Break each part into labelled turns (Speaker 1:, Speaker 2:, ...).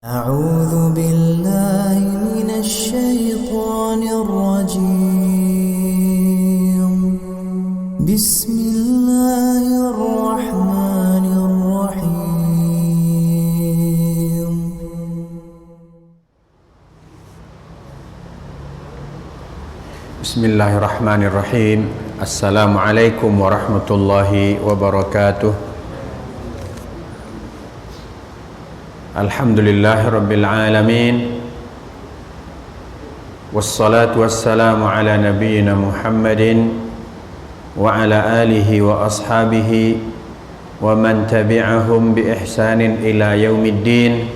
Speaker 1: أعوذ بالله من الشيطان الرجيم بسم الله الرحمن الرحيم
Speaker 2: بسم الله الرحمن الرحيم السلام عليكم ورحمة الله وبركاته Alhamdulillah Rabbil Alamin wassalatu wassalamu ala nabiyyina Muhammadin wa ala alihi wa ashabihi wa man tabi'ahum bi ihsanin ila yaumiddin.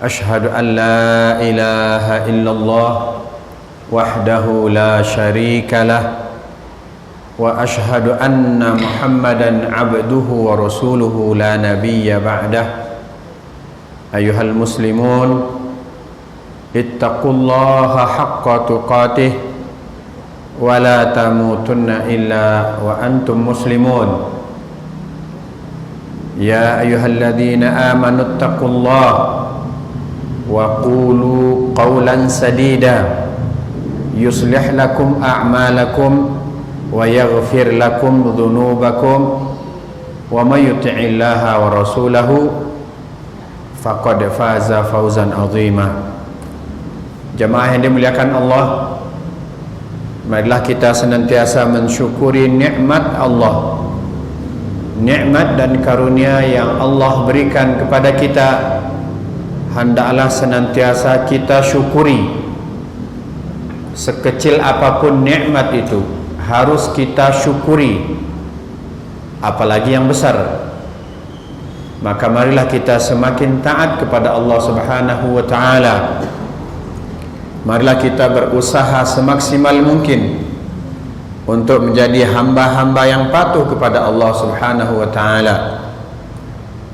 Speaker 2: Ashhadu an la ilaha illallah wahdahu la syarika lah wa ashhadu anna Muhammadan abduhu wa rasuluhu la nabiyya ba'dah. Ayuhal muslimun, ittaqullaha haqqa tuqatih wa la tamutunna illa wa antum muslimun. Ya ayyuhalladzina amanu ittaqullaha wa qulu qawlan sadida yuslih lakum a'malakum wa yaghfir lakum dhunubakum wa may yuti'illaha wa rasulahu faqad faza fawzan azima. Jamaah yang dimuliakan Allah, marilah kita senantiasa mensyukuri nikmat Allah, nikmat dan karunia yang Allah berikan kepada kita. Hendaklah senantiasa kita syukuri. Sekecil apapun nikmat itu harus kita syukuri, apalagi yang besar. Maka marilah kita semakin taat kepada Allah Subhanahu wa ta'ala. Marilah kita berusaha semaksimal mungkin untuk menjadi hamba-hamba yang patuh kepada Allah Subhanahu wa ta'ala.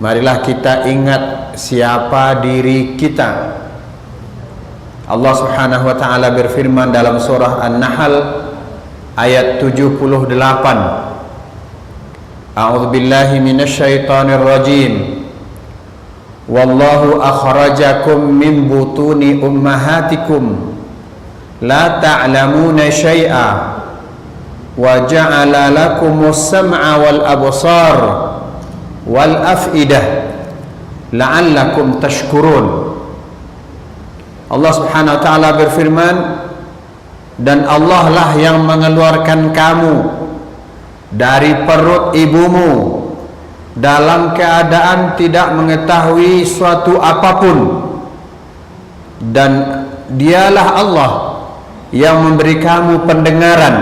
Speaker 2: Marilah kita ingat siapa diri kita. Allah Subhanahu wa ta'ala berfirman dalam surah An-Nahl ayat 78. A'udzu billahi minasyaitonir rajim. Wallahu akhrajakum min butuni ummahatikum la ta'lamuna syai'a wa ja'ala lakumus sam'a wal absar wal af'idah la'allakum tashkurun. Allah Subhanahu wa ta'ala berfirman, dan Allah lah yang mengeluarkan kamu dari perut ibumu dalam keadaan tidak mengetahui suatu apapun, dan dialah Allah yang memberi kamu pendengaran,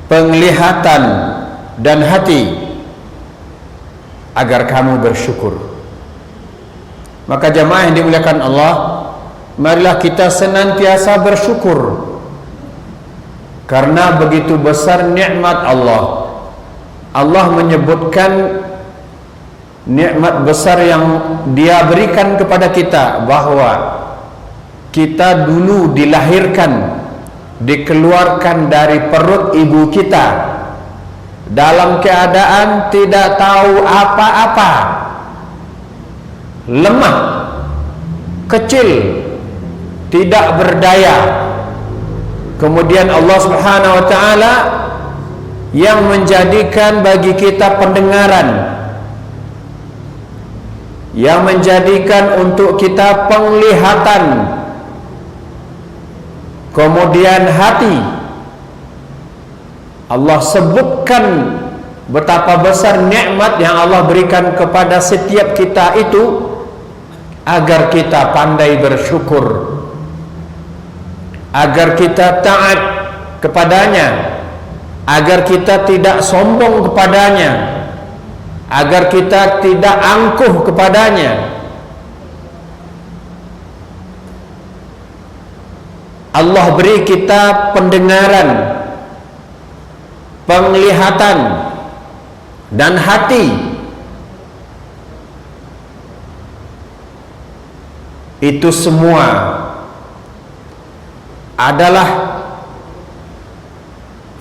Speaker 2: penglihatan dan hati agar kamu bersyukur. Maka jamaah yang dimuliakan Allah, marilah kita senantiasa bersyukur, karena begitu besar nikmat Allah. Allah menyebutkan nikmat besar yang Dia berikan kepada kita, bahwa kita dulu dilahirkan, dikeluarkan dari perut ibu kita dalam keadaan tidak tahu apa-apa, lemah, kecil, tidak berdaya. Kemudian Allah Subhanahu wa ta'ala yang menjadikan bagi kita pendengaran, yang menjadikan untuk kita penglihatan, kemudian hati. Allah sebutkan betapa besar nikmat yang Allah berikan kepada setiap kita itu, agar kita pandai bersyukur, agar kita taat kepadanya, agar kita tidak sombong kepadanya, agar kita tidak angkuh kepadanya. Allah beri kita pendengaran, penglihatan dan hati. Itu semua adalah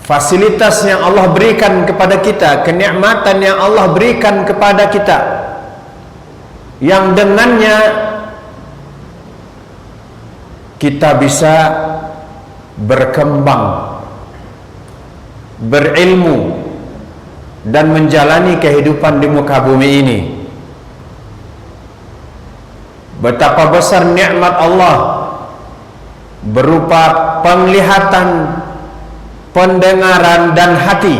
Speaker 2: fasilitas yang Allah berikan kepada kita, kenikmatan yang Allah berikan kepada kita, yang dengannya kita bisa berkembang, berilmu, dan menjalani kehidupan di muka bumi ini. Betapa besar nikmat Allah berupa penglihatan, pendengaran, dan hati.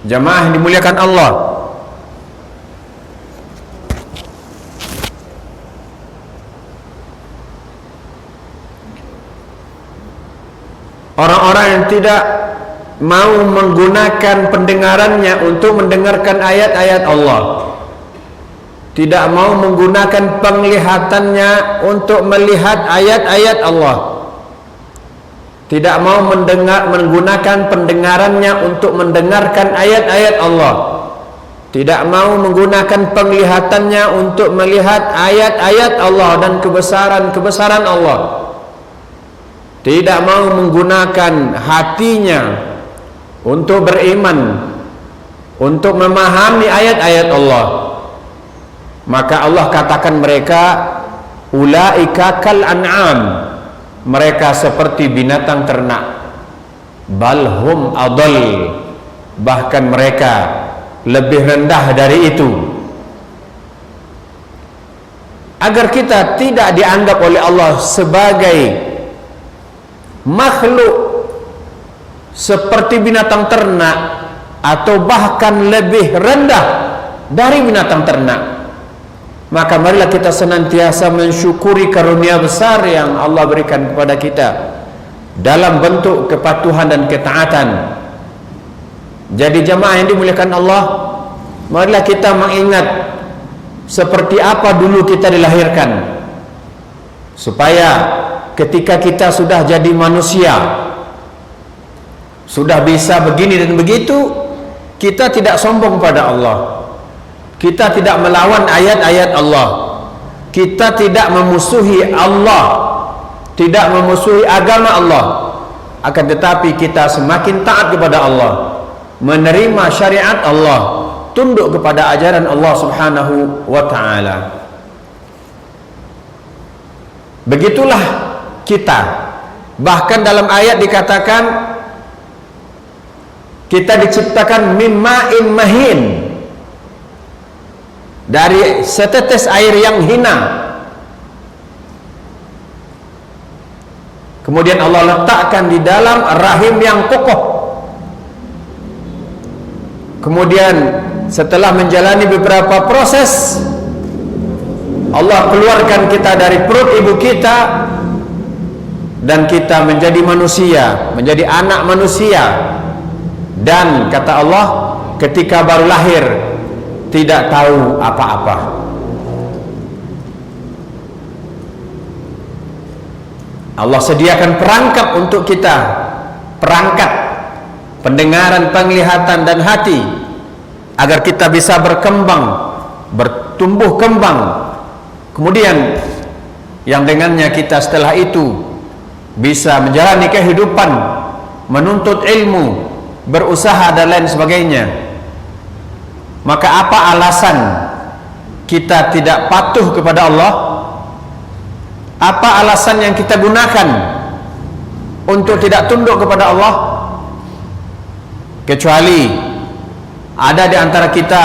Speaker 2: Jamaah yang dimuliakan Allah, orang-orang yang tidak mau menggunakan pendengarannya untuk mendengarkan ayat-ayat Allah, tidak mau menggunakan penglihatannya untuk melihat ayat-ayat Allah, tidak mau menggunakan pendengarannya untuk mendengarkan ayat-ayat Allah, tidak mau menggunakan penglihatannya untuk melihat ayat-ayat Allah dan kebesaran-kebesaran Allah, tidak mau menggunakan hatinya untuk beriman, untuk memahami ayat-ayat Allah, maka Allah katakan mereka ulaika kal an'am, mereka seperti binatang ternak, balhum adall, bahkan mereka lebih rendah dari itu. Agar kita tidak dianggap oleh Allah sebagai makhluk seperti binatang ternak atau bahkan lebih rendah dari binatang ternak, maka marilah kita senantiasa mensyukuri karunia besar yang Allah berikan kepada kita dalam bentuk kepatuhan dan ketaatan. Jadi jamaah yang dimuliakan Allah, marilah kita mengingat seperti apa dulu kita dilahirkan, supaya ketika kita sudah jadi manusia, sudah bisa begini dan begitu, kita tidak sombong pada Allah, kita tidak melawan ayat-ayat Allah, kita tidak memusuhi Allah, tidak memusuhi agama Allah, akan tetapi kita semakin taat kepada Allah, menerima syariat Allah, tunduk kepada ajaran Allah Subhanahu wa ta'ala. Begitulah kita. Bahkan dalam ayat dikatakan kita diciptakan mimma'in mahin, dari setetes air yang hina. Kemudian Allah letakkan di dalam rahim yang kokoh. Kemudian setelah menjalani beberapa proses, Allah keluarkan kita dari perut ibu kita, dan kita menjadi manusia, menjadi anak manusia. Dan kata Allah, ketika baru lahir tidak tahu apa-apa. Allah sediakan perangkat untuk kita, perangkat pendengaran, penglihatan, dan hati, agar kita bisa berkembang, bertumbuh kembang. Kemudian yang dengannya kita setelah itu bisa menjalani kehidupan, menuntut ilmu, berusaha, dan lain sebagainya. Maka apa alasan kita tidak patuh kepada Allah? Apa alasan yang kita gunakan untuk tidak tunduk kepada Allah? Kecuali ada di antara kita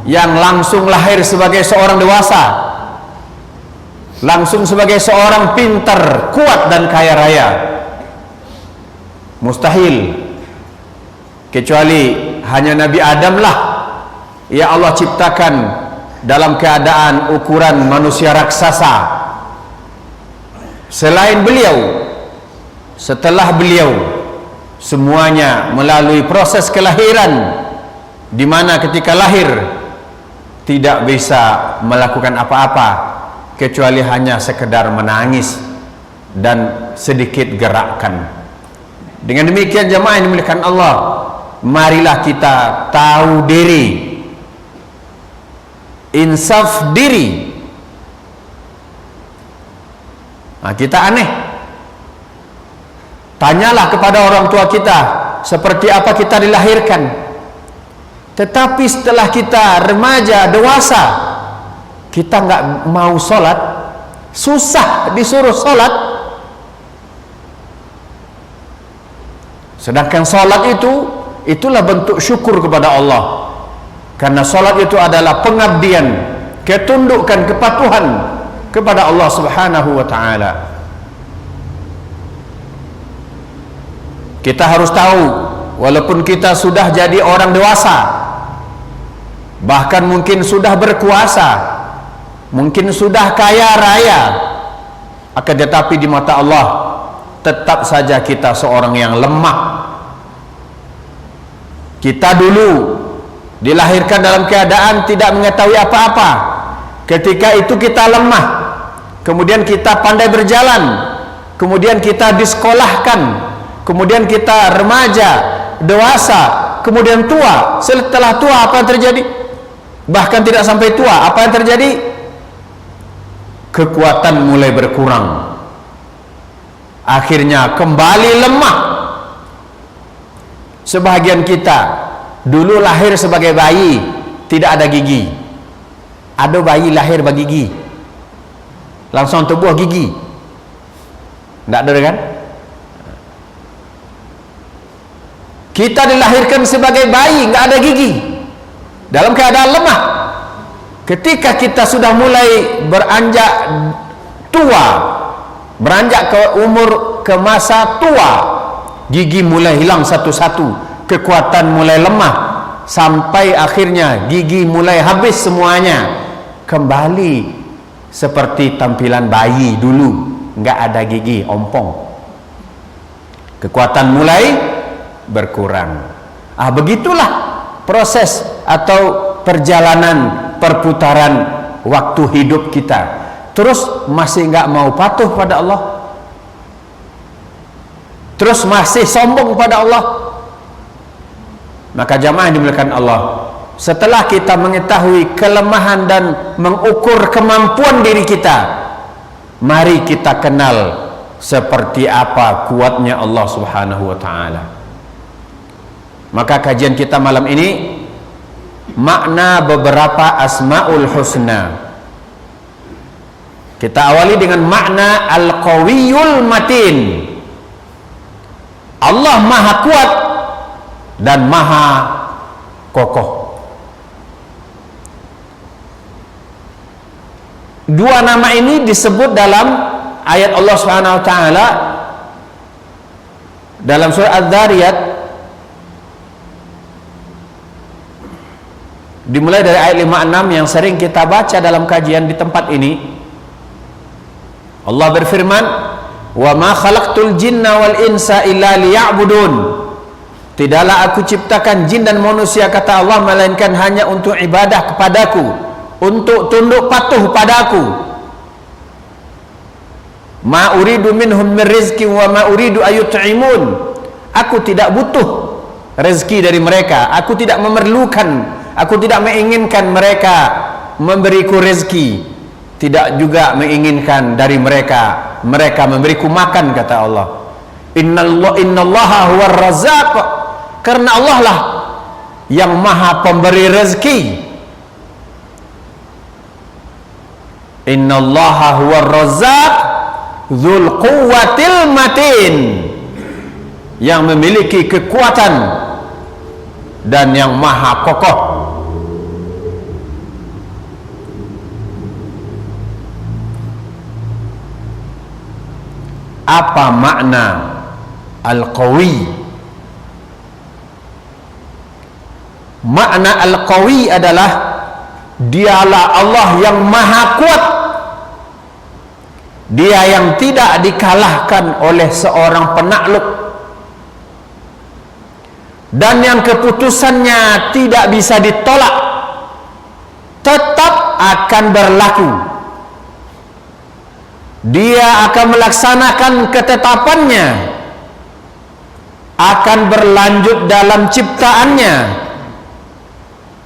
Speaker 2: yang langsung lahir sebagai seorang dewasa, langsung sebagai seorang pintar, kuat, dan kaya raya. Mustahil. Kecuali hanya Nabi Adam lah ya Allah ciptakan dalam keadaan ukuran manusia raksasa. Selain beliau, setelah beliau, semuanya melalui proses kelahiran, di mana ketika lahir tidak bisa melakukan apa-apa kecuali hanya sekedar menangis dan sedikit gerakan. Dengan demikian jamaah yang dimuliakan Allah, marilah kita tahu diri, insaf diri. Nah, kita aneh. Tanyalah kepada orang tua kita seperti apa kita dilahirkan. Tetapi setelah kita remaja, dewasa, kita nggak mau sholat, susah disuruh sholat. Sedangkan sholat itulah bentuk syukur kepada Allah, karena sholat itu adalah pengabdian, ketundukan, kepatuhan kepada Allah Subhanahu wa ta'ala. Kita harus tahu, walaupun kita sudah jadi orang dewasa, bahkan mungkin sudah berkuasa, mungkin sudah kaya raya, akan tetapi di mata Allah tetap saja kita seorang yang lemah. Kita dulu dilahirkan dalam keadaan tidak mengetahui apa-apa. Ketika itu kita lemah, kemudian kita pandai berjalan, kemudian kita disekolahkan, kemudian kita remaja, dewasa, kemudian tua. Setelah tua apa yang terjadi? Bahkan tidak sampai tua, apa yang terjadi? Kekuatan mulai berkurang, akhirnya kembali lemah. Sebahagian kita dulu lahir sebagai bayi, tidak ada gigi. Ada bayi lahir bagi gigi, langsung tumbuh gigi, tidak ada kan? Kita dilahirkan sebagai bayi, nggak ada gigi, dalam keadaan lemah. Ketika kita sudah mulai beranjak tua, beranjak ke umur, ke masa tua, gigi mulai hilang satu-satu, kekuatan mulai lemah, sampai akhirnya gigi mulai habis semuanya, kembali seperti tampilan bayi dulu, nggak ada gigi, ompong. Kekuatan mulai berkurang. Begitulah proses atau perjalanan perputaran waktu hidup kita. Terus masih nggak mau patuh pada Allah, terus masih sombong pada Allah. Maka jamaah yang dimuliakan Allah, setelah kita mengetahui kelemahan dan mengukur kemampuan diri kita, mari kita kenal seperti apa kuatnya Allah Subhanahu wa ta'ala. Maka kajian kita malam ini makna beberapa Asmaul Husna. Kita awali dengan makna Al-Qawiyul Matin. Allah Maha Kuat dan Maha Kokoh. Dua nama ini disebut dalam ayat Allah Subhanahu wa taala dalam surah Adz-Dzariyat, dimulai dari ayat 56 yang sering kita baca dalam kajian di tempat ini. Allah berfirman, "Wa ma khalaqtul jinna wal insa illa liya'budun." Tidaklah aku ciptakan jin dan manusia, kata Allah, melainkan hanya untuk ibadah kepadaku, untuk tunduk patuh padaku. Ma uridu minhum min rizqin wa ma uridu ayut'imun. Aku tidak butuh rezeki dari mereka, aku tidak memerlukan, aku tidak menginginkan mereka memberiku rezeki, tidak juga menginginkan dari mereka memberiku makan, kata Allah. Innallaha huwar razzaq. Karena Allah lah yang maha pemberi rezeki. Innallaha huwar razzaq dzul quwwatil matin, yang memiliki kekuatan dan yang maha kokoh. Apa makna Al-Qawi? Makna Al-Qawi adalah dialah Allah yang maha kuat, dia yang tidak dikalahkan oleh seorang penakluk, dan yang keputusannya tidak bisa ditolak, tetap akan berlaku. Dia akan melaksanakan ketetapannya, akan berlanjut dalam ciptaannya.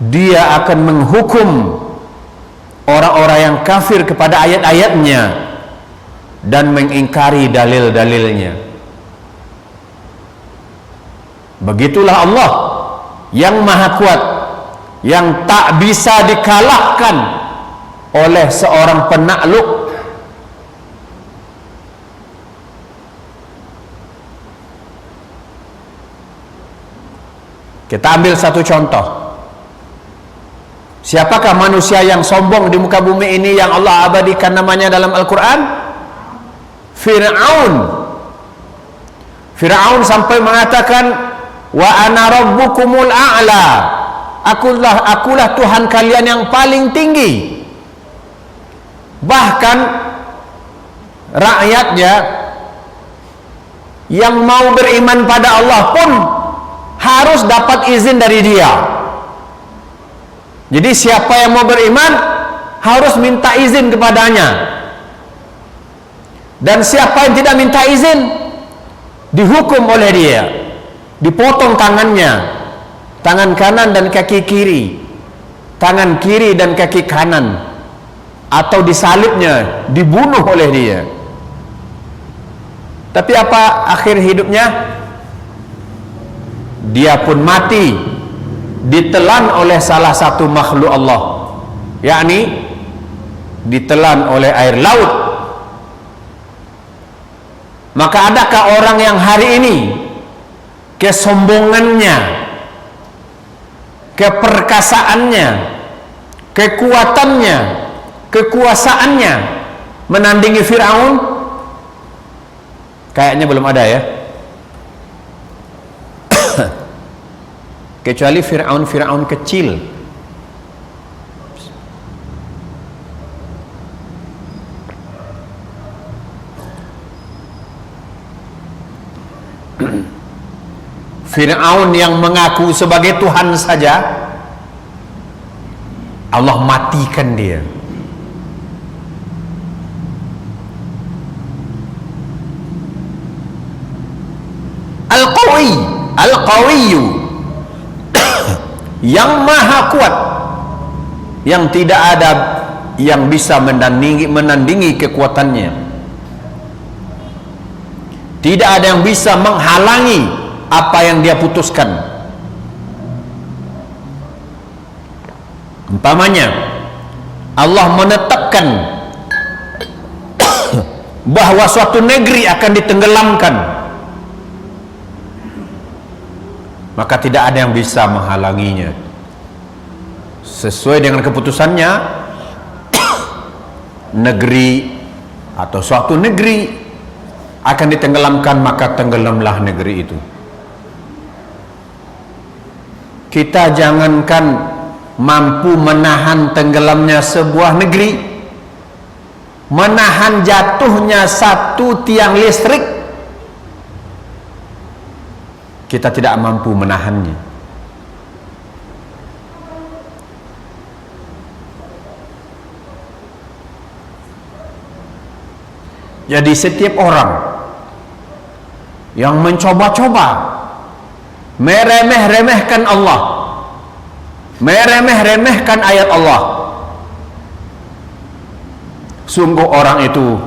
Speaker 2: Dia akan menghukum orang-orang yang kafir kepada ayat-ayatnya dan mengingkari dalil-dalilnya. Begitulah Allah yang maha kuat, yang tak bisa dikalahkan oleh seorang penakluk. Kita ambil satu contoh. Siapakah manusia yang sombong di muka bumi ini yang Allah abadikan namanya dalam Al-Quran? Fir'aun. Fir'aun sampai mengatakan, wa ana rabbukumul a'la, akulah Tuhan kalian yang paling tinggi. Bahkan rakyatnya yang mau beriman pada Allah pun harus dapat izin dari dia. Jadi siapa yang mau beriman harus minta izin kepadanya, dan siapa yang tidak minta izin dihukum oleh dia, dipotong tangannya, tangan kanan dan kaki kiri, tangan kiri dan kaki kanan, atau disalibnya, dibunuh oleh dia. Tapi apa akhir hidupnya? Dia pun mati, ditelan oleh salah satu makhluk Allah, yakni ditelan oleh air laut. Maka adakah orang yang hari ini kesombongannya, keperkasaannya, kekuatannya, kekuasaannya menandingi Fir'aun? Kayaknya belum ada ya. Kecuali Fir'aun kecil. Fir'aun yang mengaku sebagai Tuhan saja Allah matikan dia. Al-Qawiyyu yang maha kuat, yang tidak ada yang bisa menandingi kekuatannya, tidak ada yang bisa menghalangi apa yang dia putuskan. Umpamanya Allah menetapkan bahwa suatu negeri akan ditenggelamkan, maka tidak ada yang bisa menghalanginya. Sesuai dengan keputusannya, negeri atau suatu negeri akan ditenggelamkan, maka tenggelamlah negeri itu. Kita jangankan mampu menahan tenggelamnya sebuah negeri, menahan jatuhnya satu tiang listrik kita tidak mampu menahannya. Jadi setiap orang yang mencoba-coba meremeh-remehkan Allah, meremeh-remehkan ayat Allah, sungguh orang itu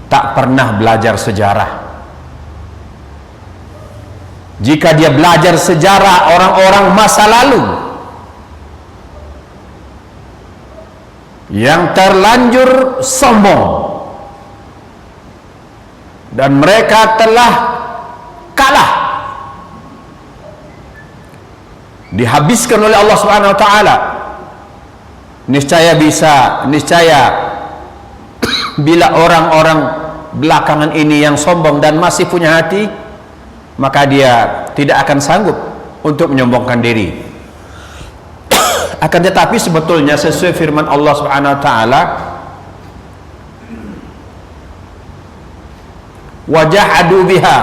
Speaker 2: tak pernah belajar sejarah. Jika dia belajar sejarah orang-orang masa lalu yang terlanjur sombong dan mereka telah kalah, dihabiskan oleh Allah Subhanahu wa taala, niscaya bila orang-orang belakangan ini yang sombong dan masih punya hati, maka dia tidak akan sanggup untuk menyombongkan diri. Akan tetapi sebetulnya sesuai firman Allah Subhanahu wa taala, wajahadu biha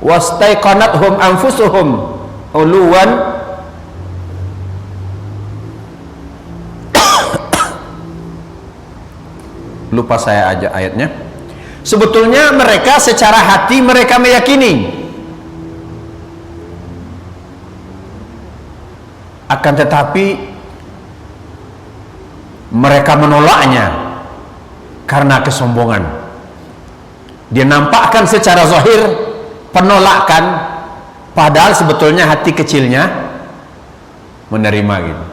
Speaker 2: wastaiqanathum anfusuhum uluwan lupa saya aja ayatnya. Sebetulnya mereka secara hati mereka meyakini, akan tetapi mereka menolaknya karena kesombongan. Dia nampakkan secara zahir penolakan, padahal sebetulnya hati kecilnya menerima gitu.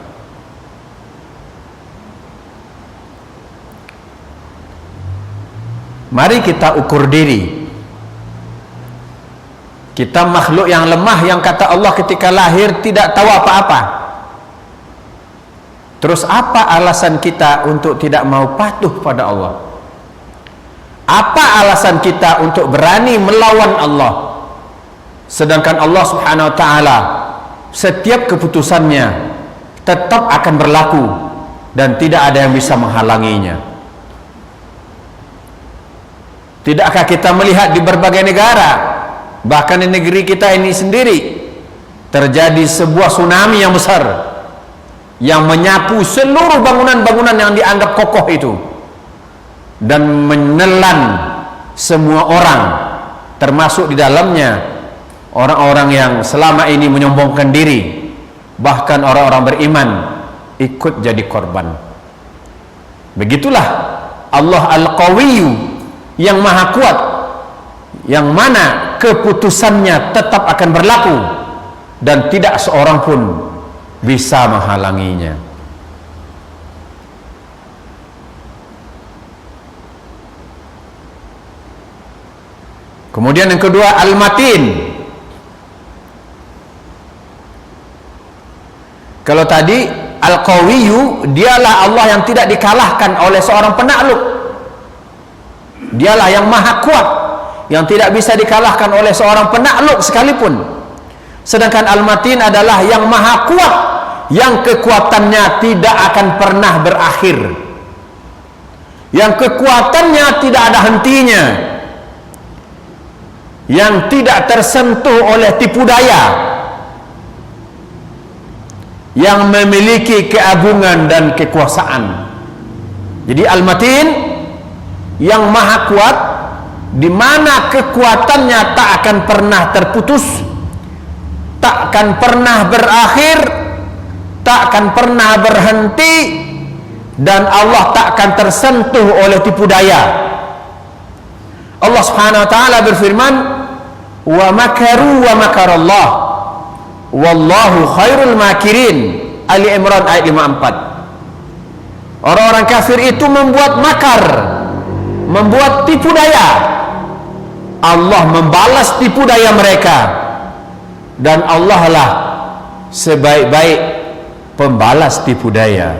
Speaker 2: Mari kita ukur diri. Kita makhluk yang lemah yang kata Allah ketika lahir tidak tahu apa-apa. Terus apa alasan kita untuk tidak mau patuh pada Allah? Apa alasan kita untuk berani melawan Allah? Sedangkan Allah Subhanahu wa taala setiap keputusannya tetap akan berlaku dan tidak ada yang bisa menghalanginya. Tidakkah kita melihat di berbagai negara, bahkan di negeri kita ini sendiri, terjadi sebuah tsunami yang besar yang menyapu seluruh bangunan-bangunan yang dianggap kokoh itu dan menelan semua orang, termasuk di dalamnya orang-orang yang selama ini menyombongkan diri, bahkan orang-orang beriman ikut jadi korban. Begitulah Allah Al-Qawiyyu yang maha kuat, yang mana keputusannya tetap akan berlaku dan tidak seorang pun bisa menghalanginya. Kemudian yang kedua, Al-Matin. Kalau tadi Al-Qawiyyu, dialah Allah yang tidak dikalahkan oleh seorang penakluk. Dialah yang maha kuat, yang tidak bisa dikalahkan oleh seorang penakluk sekalipun. Sedangkan Al-Matin adalah yang maha kuat, yang kekuatannya tidak akan pernah berakhir, yang kekuatannya tidak ada hentinya, yang tidak tersentuh oleh tipu daya, yang memiliki keagungan dan kekuasaan. Jadi Al-Matin yang maha kuat, di mana kekuatannya tak akan pernah terputus, tak akan pernah berakhir, tak akan pernah berhenti, dan Allah tak akan tersentuh oleh tipu daya. Allah Subhanahu wa taala berfirman, "Wa makaru wa makarallah wallahu khairul makirin." Ali Imran ayat 54. Orang-orang kafir itu membuat makar, membuat tipu daya. Allah membalas tipu daya mereka, dan Allah lah sebaik-baik pembalas tipu daya.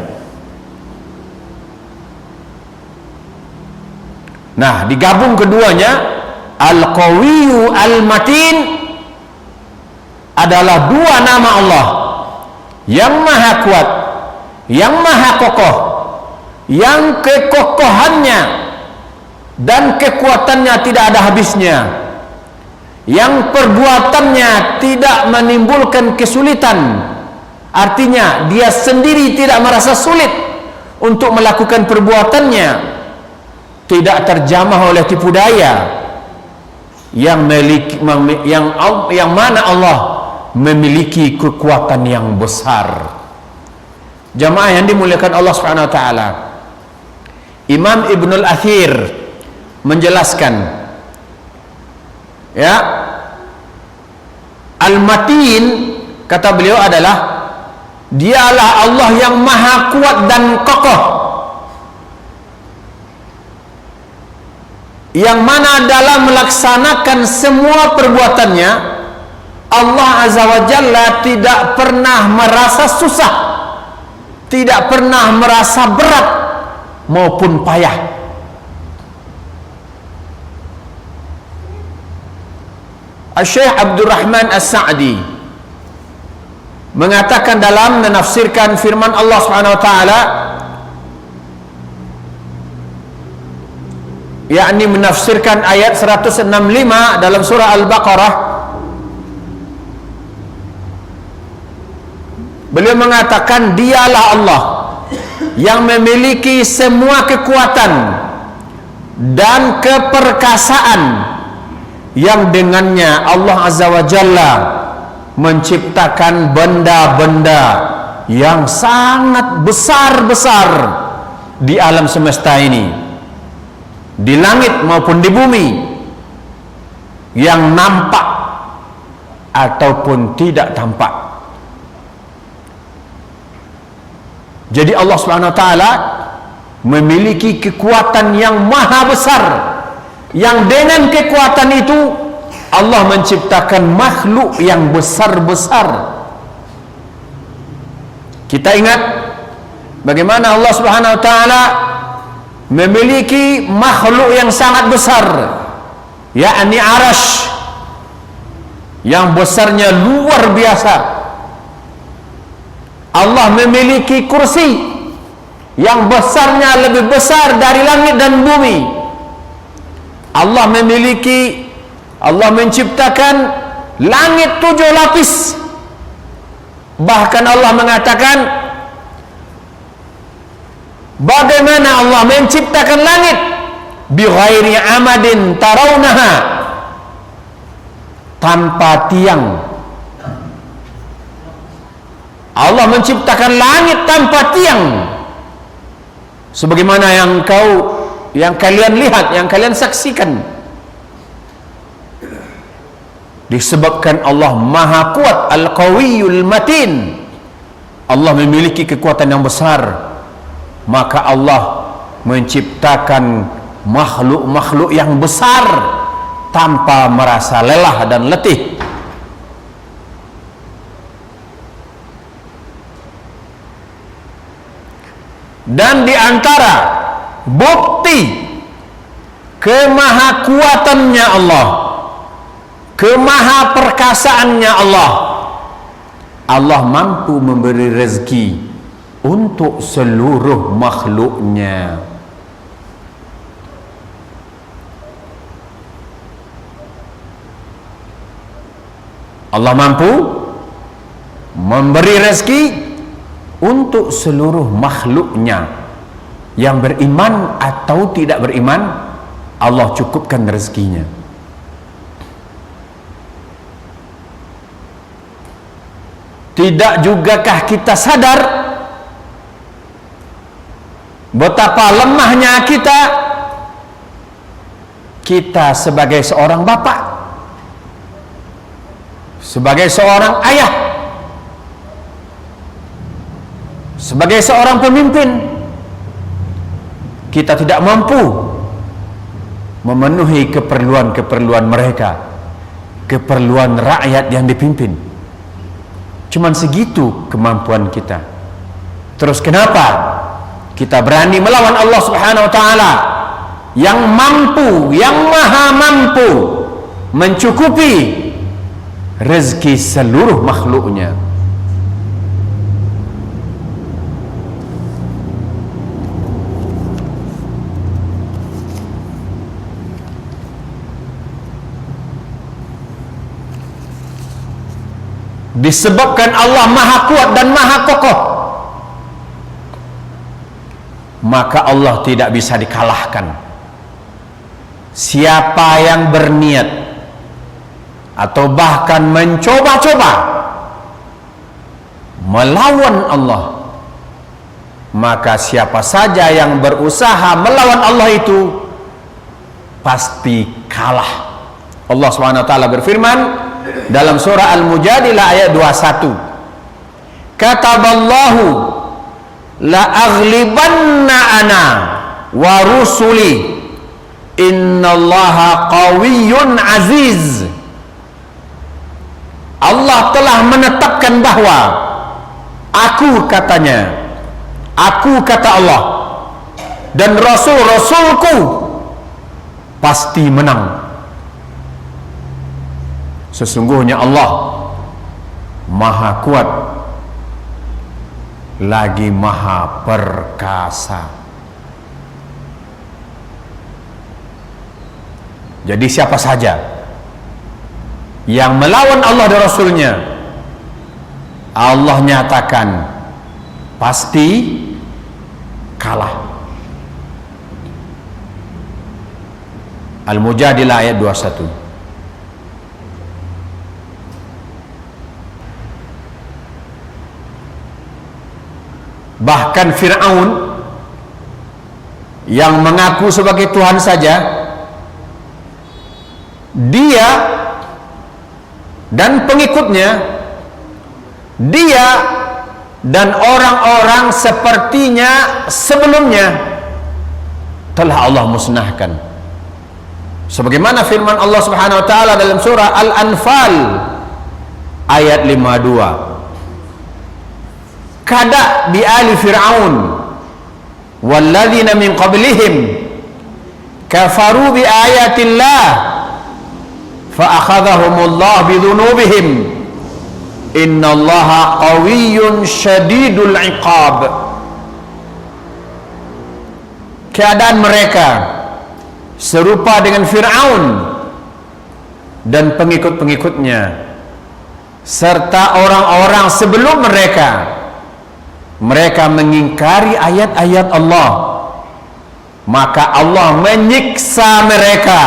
Speaker 2: Nah, digabung keduanya, Al-Qawiyyu Al-Matin, adalah dua nama Allah yang maha kuat, yang maha kokoh, yang kekokohannya dan kekuatannya tidak ada habisnya, yang perbuatannya tidak menimbulkan kesulitan. Artinya dia sendiri tidak merasa sulit untuk melakukan perbuatannya, tidak terjamah oleh tipu daya, yang mana Allah memiliki kekuatan yang besar. Jamaah yang dimuliakan Allah Subhanahu wa taala, Imam Ibnul Athir menjelaskan, ya, Al-Matin, kata beliau, adalah dialah Allah yang maha kuat dan kokoh, yang mana dalam melaksanakan semua perbuatannya Allah Azza wa Jalla tidak pernah merasa susah, tidak pernah merasa berat maupun payah. Syekh Abdurrahman As-Sa'di mengatakan dalam menafsirkan firman Allah Subhanahu wa taala, yakni menafsirkan ayat 165 dalam surah Al-Baqarah, beliau mengatakan dialah Allah yang memiliki semua kekuatan dan keperkasaan, yang dengannya Allah Azza wa Jalla menciptakan benda-benda yang sangat besar-besar di alam semesta ini, di langit maupun di bumi, yang nampak ataupun tidak tampak. Jadi Allah Subhanahu wa taala memiliki kekuatan yang maha besar, yang dengan kekuatan itu Allah menciptakan makhluk yang besar-besar. Kita ingat bagaimana Allah Subhanahu wa taala memiliki makhluk yang sangat besar, yakni Arasy, yang besarnya luar biasa. Allah memiliki kursi yang besarnya lebih besar dari langit dan bumi. Allah menciptakan langit 7 lapis. Bahkan Allah mengatakan bagaimana Allah menciptakan langit bighairi amadin tarawnaha, tanpa tiang. Allah menciptakan langit tanpa tiang, sebagaimana yang kalian lihat, yang kalian saksikan. Disebabkan Allah Maha Kuat, Al-Qawiyul Matin, Allah memiliki kekuatan yang besar, maka Allah menciptakan makhluk-makhluk yang besar tanpa merasa lelah dan letih. Dan di antara bukti kemahakuatannya Allah, kemahaperkasaannya Allah, Allah mampu memberi rezeki untuk seluruh makhluknya. Allah mampu memberi rezeki untuk seluruh makhluknya, yang beriman atau tidak beriman, Allah cukupkan rezekinya. Tidak jugakah kita sadar betapa lemahnya kita sebagai seorang bapak, sebagai seorang ayah, sebagai seorang pemimpin, kita tidak mampu memenuhi keperluan-keperluan mereka, keperluan rakyat yang dipimpin. Cuman segitu kemampuan kita. Terus kenapa kita berani melawan Allah Subhanahu wa taala yang mampu, yang maha mampu mencukupi rezeki seluruh makhluknya? Disebabkan Allah maha kuat dan maha kokoh, maka Allah tidak bisa dikalahkan. Siapa yang berniat atau bahkan mencoba-coba melawan Allah, maka siapa saja yang berusaha melawan Allah itu pasti kalah. Allah Subhanahu wa taala berfirman dalam surah Al-Mujadilah ayat 21, kataballahu la aghlibanna ana wa rusuli innallaha qawiyyun aziz. Allah telah menetapkan bahwa aku, katanya, aku kata Allah, dan rasul-rasulku pasti menang. Sesungguhnya Allah maha kuat lagi maha perkasa. Jadi siapa saja yang melawan Allah dan Rasulnya, Allah nyatakan pasti kalah. Al-Mujadilah ayat 21. Bahkan Fir'aun yang mengaku sebagai Tuhan saja, dia dan pengikutnya, dia dan orang-orang sepertinya sebelumnya telah Allah musnahkan. Sebagaimana firman Allah Subhanahu wa taala dalam surah Al-Anfal ayat 52. Kada bi ali fir'aun walladzina min qablihim kafaru bi ayatillah fa akhadhahumullah bi dhunubihim innallaha qawiyyun syadidul iqab. Keadaan mereka serupa dengan Fir'aun dan pengikut-pengikutnya serta orang-orang sebelum mereka. Mereka mengingkari ayat-ayat Allah, maka Allah menyiksa mereka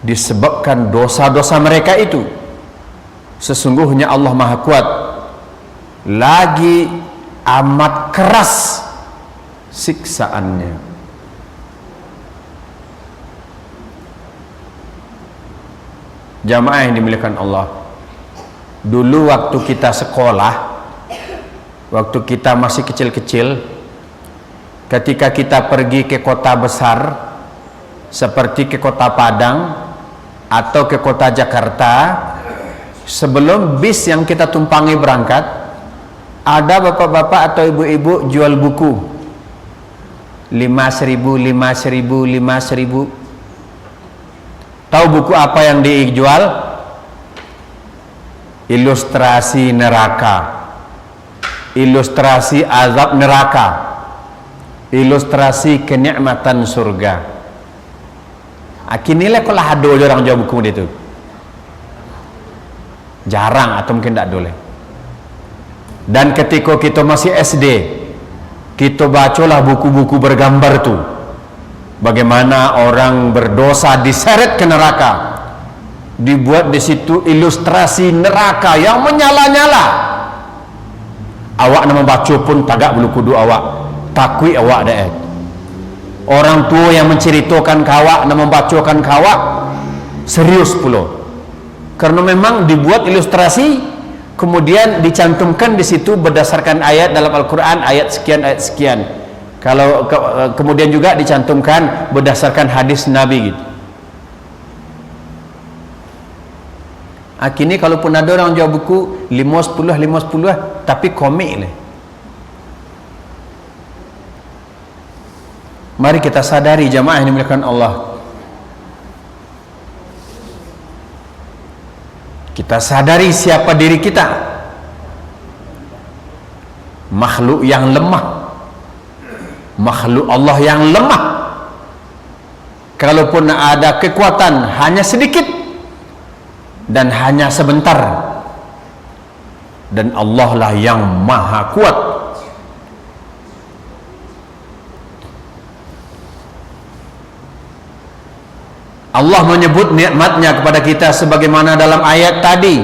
Speaker 2: disebabkan dosa-dosa mereka itu. Sesungguhnya Allah Maha Kuat lagi amat keras siksaannya. Jamaah yang dimuliakan Allah, dulu waktu kita sekolah, waktu kita masih kecil-kecil, ketika kita pergi ke kota besar seperti ke kota Padang atau ke kota Jakarta, sebelum bis yang kita tumpangi berangkat, ada bapak-bapak atau ibu-ibu jual buku 5.000. Tahu buku apa yang dijual? Ilustrasi neraka, ilustrasi azab neraka, ilustrasi kenikmatan surga. Akhirnya kalau ada orang jual buku itu jarang atau mungkin tidak boleh. Dan ketika kita masih SD, kita bacalah buku-buku bergambar tu, bagaimana orang berdosa diseret ke neraka, dibuat di situ ilustrasi neraka yang menyala-nyala. Awak nak membaca pun tagak bulu kudu awak, takui awak dah. Orang tua yang menceritakan kawak nak membacakan kawak serius pula, karena memang dibuat ilustrasi, kemudian dicantumkan di situ berdasarkan ayat dalam Al-Quran, ayat sekian. Kalau kemudian juga dicantumkan berdasarkan hadis Nabi gitu. Kini kalaupun ada orang jual buku 5-10 tapi komik lah. Mari kita sadari jamaah yang dimuliakan Allah, kita sadari siapa diri kita, makhluk yang lemah, makhluk Allah yang lemah. Kalaupun ada kekuatan hanya sedikit dan hanya sebentar, dan Allah lah yang maha kuat. Allah menyebut nikmatnya kepada kita sebagaimana dalam ayat tadi.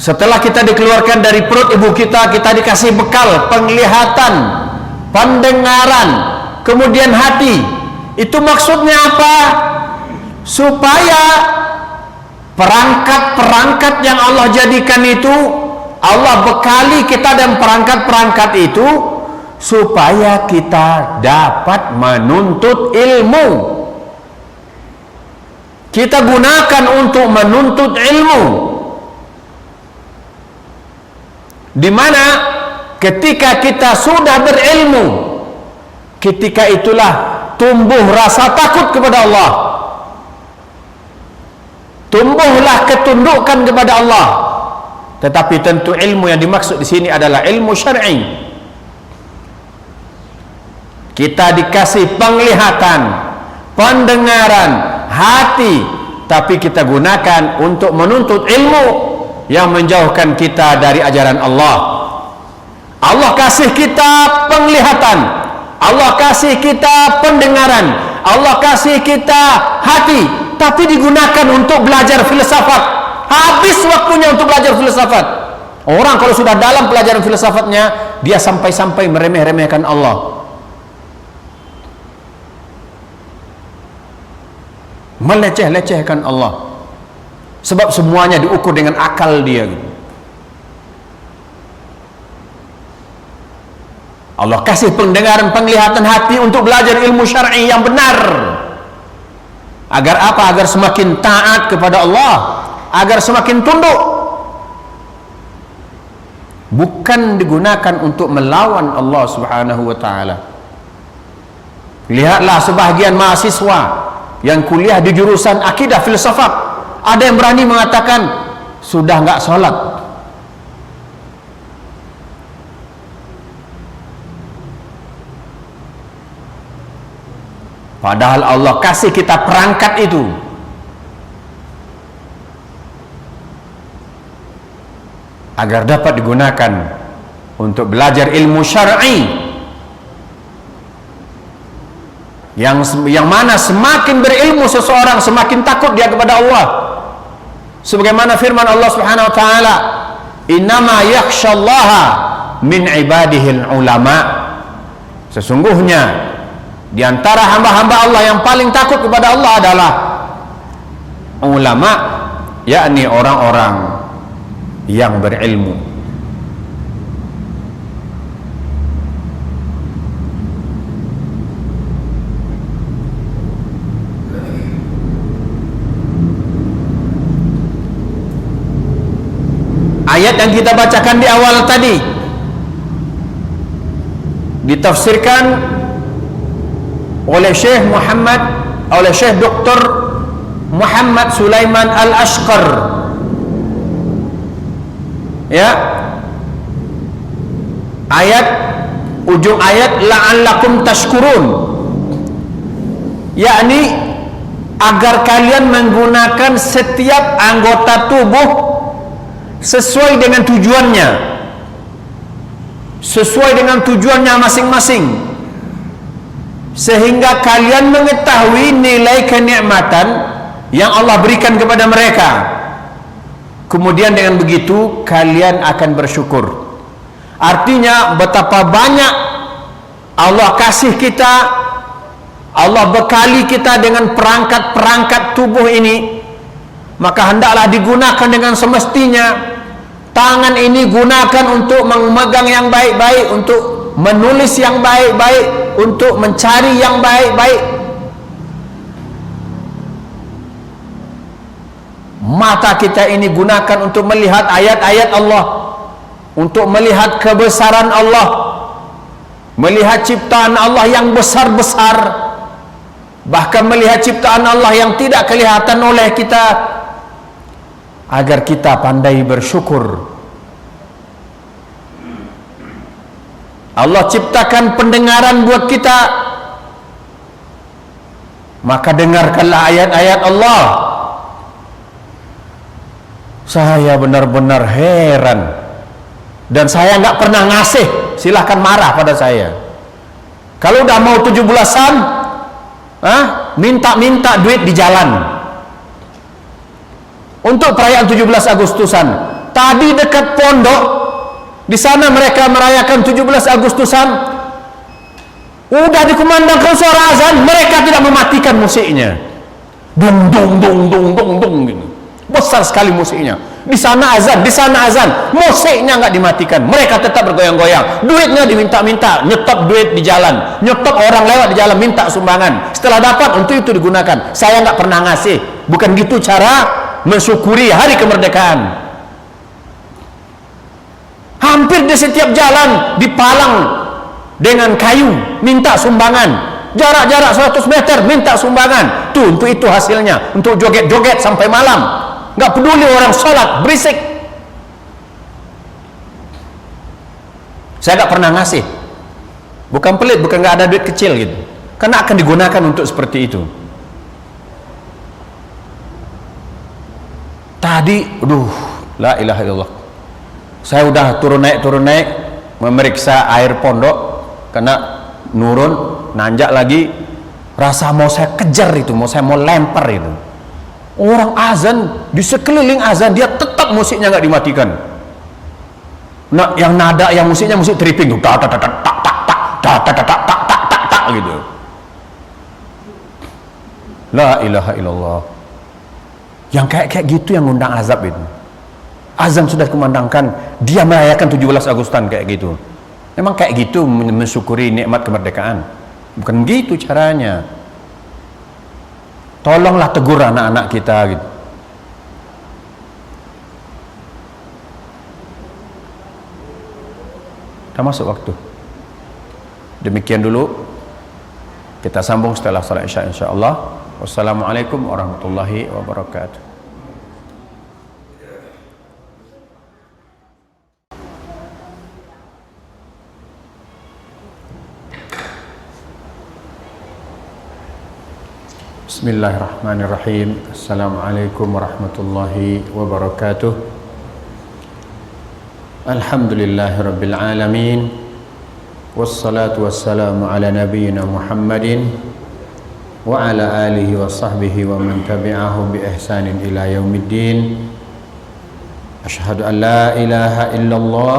Speaker 2: Setelah kita dikeluarkan dari perut ibu kita, kita dikasih bekal penglihatan, pendengaran, kemudian hati. Itu maksudnya apa? Supaya perangkat-perangkat yang Allah jadikan itu, Allah bekali kita dan perangkat-perangkat itu supaya kita dapat menuntut ilmu. Kita gunakan untuk menuntut ilmu, di mana ketika kita sudah berilmu, ketika itulah tumbuh rasa takut kepada Allah, tumbuhlah ketundukan kepada Allah. Tetapi tentu ilmu yang dimaksud di sini adalah ilmu syar'i. Kita dikasih penglihatan, pendengaran, hati, tapi kita gunakan untuk menuntut ilmu yang menjauhkan kita dari ajaran Allah. Allah kasih kita penglihatan, Allah kasih kita pendengaran, Allah kasih kita hati, tapi digunakan untuk belajar filsafat. Habis waktunya untuk belajar filsafat. Orang kalau sudah dalam pelajaran filsafatnya, dia sampai-sampai meremeh-remehkan Allah, meleceh-lecehkan Allah, sebab semuanya diukur dengan akal dia gitu. Allah kasih pendengaran, penglihatan hati untuk belajar ilmu syar'i yang benar. Agar apa? Agar semakin taat kepada Allah, agar semakin tunduk. Bukan digunakan untuk melawan Allah Subhanahu wa taala. Lihatlah sebahagian mahasiswa yang kuliah di jurusan akidah filsafat, ada yang berani mengatakan sudah enggak sholat. Padahal Allah kasih kita perangkat itu. Agar dapat digunakan untuk belajar ilmu syar'i. Yang mana semakin berilmu seseorang, semakin takut dia kepada Allah. Sebagaimana firman Allah Subhanahu wa taala, "Innama yakhsyallaha min ibadihil ulama." Sesungguhnya di antara hamba-hamba Allah yang paling takut kepada Allah adalah ulama, yakni orang-orang yang berilmu. Ayat yang kita bacakan di awal tadi ditafsirkan oleh Syekh Dr. Muhammad Sulaiman Al-Ashqar, ya. Ujung ayat la'allakum tashkurun, yakni agar kalian menggunakan setiap anggota tubuh sesuai dengan tujuannya, masing-masing, sehingga kalian mengetahui nilai kenikmatan yang Allah berikan kepada mereka. Kemudian dengan begitu kalian akan bersyukur. Artinya betapa banyak Allah kasih kita, Allah bekali kita dengan perangkat-perangkat tubuh ini, maka hendaklah digunakan dengan semestinya. Tangan ini gunakan untuk memegang yang baik-baik, untuk menulis yang baik-baik, untuk mencari yang baik-baik. Mata kita ini gunakan untuk melihat ayat-ayat Allah, untuk melihat kebesaran Allah, melihat ciptaan Allah yang besar-besar, bahkan melihat ciptaan Allah yang tidak kelihatan oleh kita, agar kita pandai bersyukur. Allah ciptakan pendengaran buat kita, maka dengarkanlah ayat-ayat Allah. Saya benar-benar heran, dan saya nggak pernah ngasih. Silahkan marah pada saya. Kalau udah mau 17-an, minta duit di jalan. Untuk perayaan 17 Agustusan, tadi dekat pondok, di sana mereka merayakan 17 Agustusan, udah dikumandangkan suara azan, mereka tidak mematikan musiknya. Dung dung dung dung dung dung gitu. Besar sekali musiknya. Di sana azan, musiknya nggak dimatikan. Mereka tetap bergoyang-goyang. Duitnya diminta-minta, nyetop duit di jalan, nyetop orang lewat di jalan minta sumbangan. Setelah dapat untuk itu digunakan. Saya nggak pernah ngasih. Bukan gitu cara mensyukuri hari kemerdekaan. Hampir di setiap jalan dipalang dengan kayu, minta sumbangan. Jarak-jarak 100 meter minta sumbangan. Tuh, untuk itu hasilnya, untuk joget-joget sampai malam. Nggak peduli orang sholat, berisik. Saya nggak pernah ngasih. Bukan pelit, bukan nggak ada duit kecil gitu. Karena akan digunakan untuk seperti itu. Tadi, la ilaha illallah. Saya udah turun naik memeriksa air pondok, karena nurun, nanjak lagi, rasa mau saya kejar itu, mau lempar itu. Orang azan, di sekeliling azan dia tetap musiknya nggak dimatikan. Nah, yang nada, yang musiknya musik tripping tuh, tak tak tak tak tak tak tak tak tak tak tak gitu. La ilaha illallah. Yang kayak gitu yang ngundang azab itu. Azan sudah kumandangkan, dia merayakan 17 Agustan kayak gitu. Memang kayak gitu mensyukuri nikmat kemerdekaan? Bukan gitu caranya. Tolonglah tegur anak-anak kita gitu. Dah masuk waktu. Demikian dulu. Kita sambung setelah salat Isya insyaallah. Wassalamualaikum warahmatullahi wabarakatuh. Bismillahirrahmanirrahim. Assalamualaikum warahmatullahi wabarakatuh. Alhamdulillahirabbil alamin. Wassalatu wassalamu ala nabiyyina Muhammadin wa ala alihi wa sahbihi wa man tabi'ahu bi ihsanin ila yaumiddin. Asyhadu an la ilaha illallah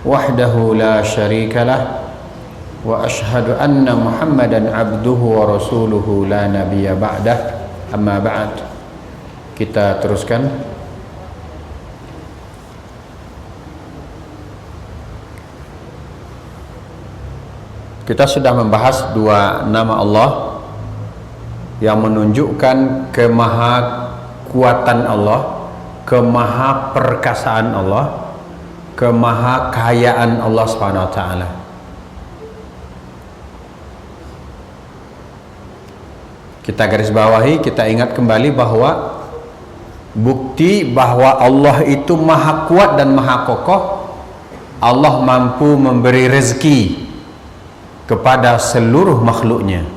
Speaker 2: wahdahu la syarika lah wa ashhadu anna Muhammadan abduhu wa rasuluhu la nabiyya ba'dah. Amma ba'd. Kita teruskan. Kita sudah membahas dua nama Allah yang menunjukkan kemahakuatan Allah, kemahaperkasaan Allah, kemahakayaan Allah Subhanahu wa taala. Kita garis bawahi, kita ingat kembali bahwa bukti bahwa Allah itu maha kuat dan maha kokoh. Allah mampu memberi rezeki kepada seluruh makhluknya.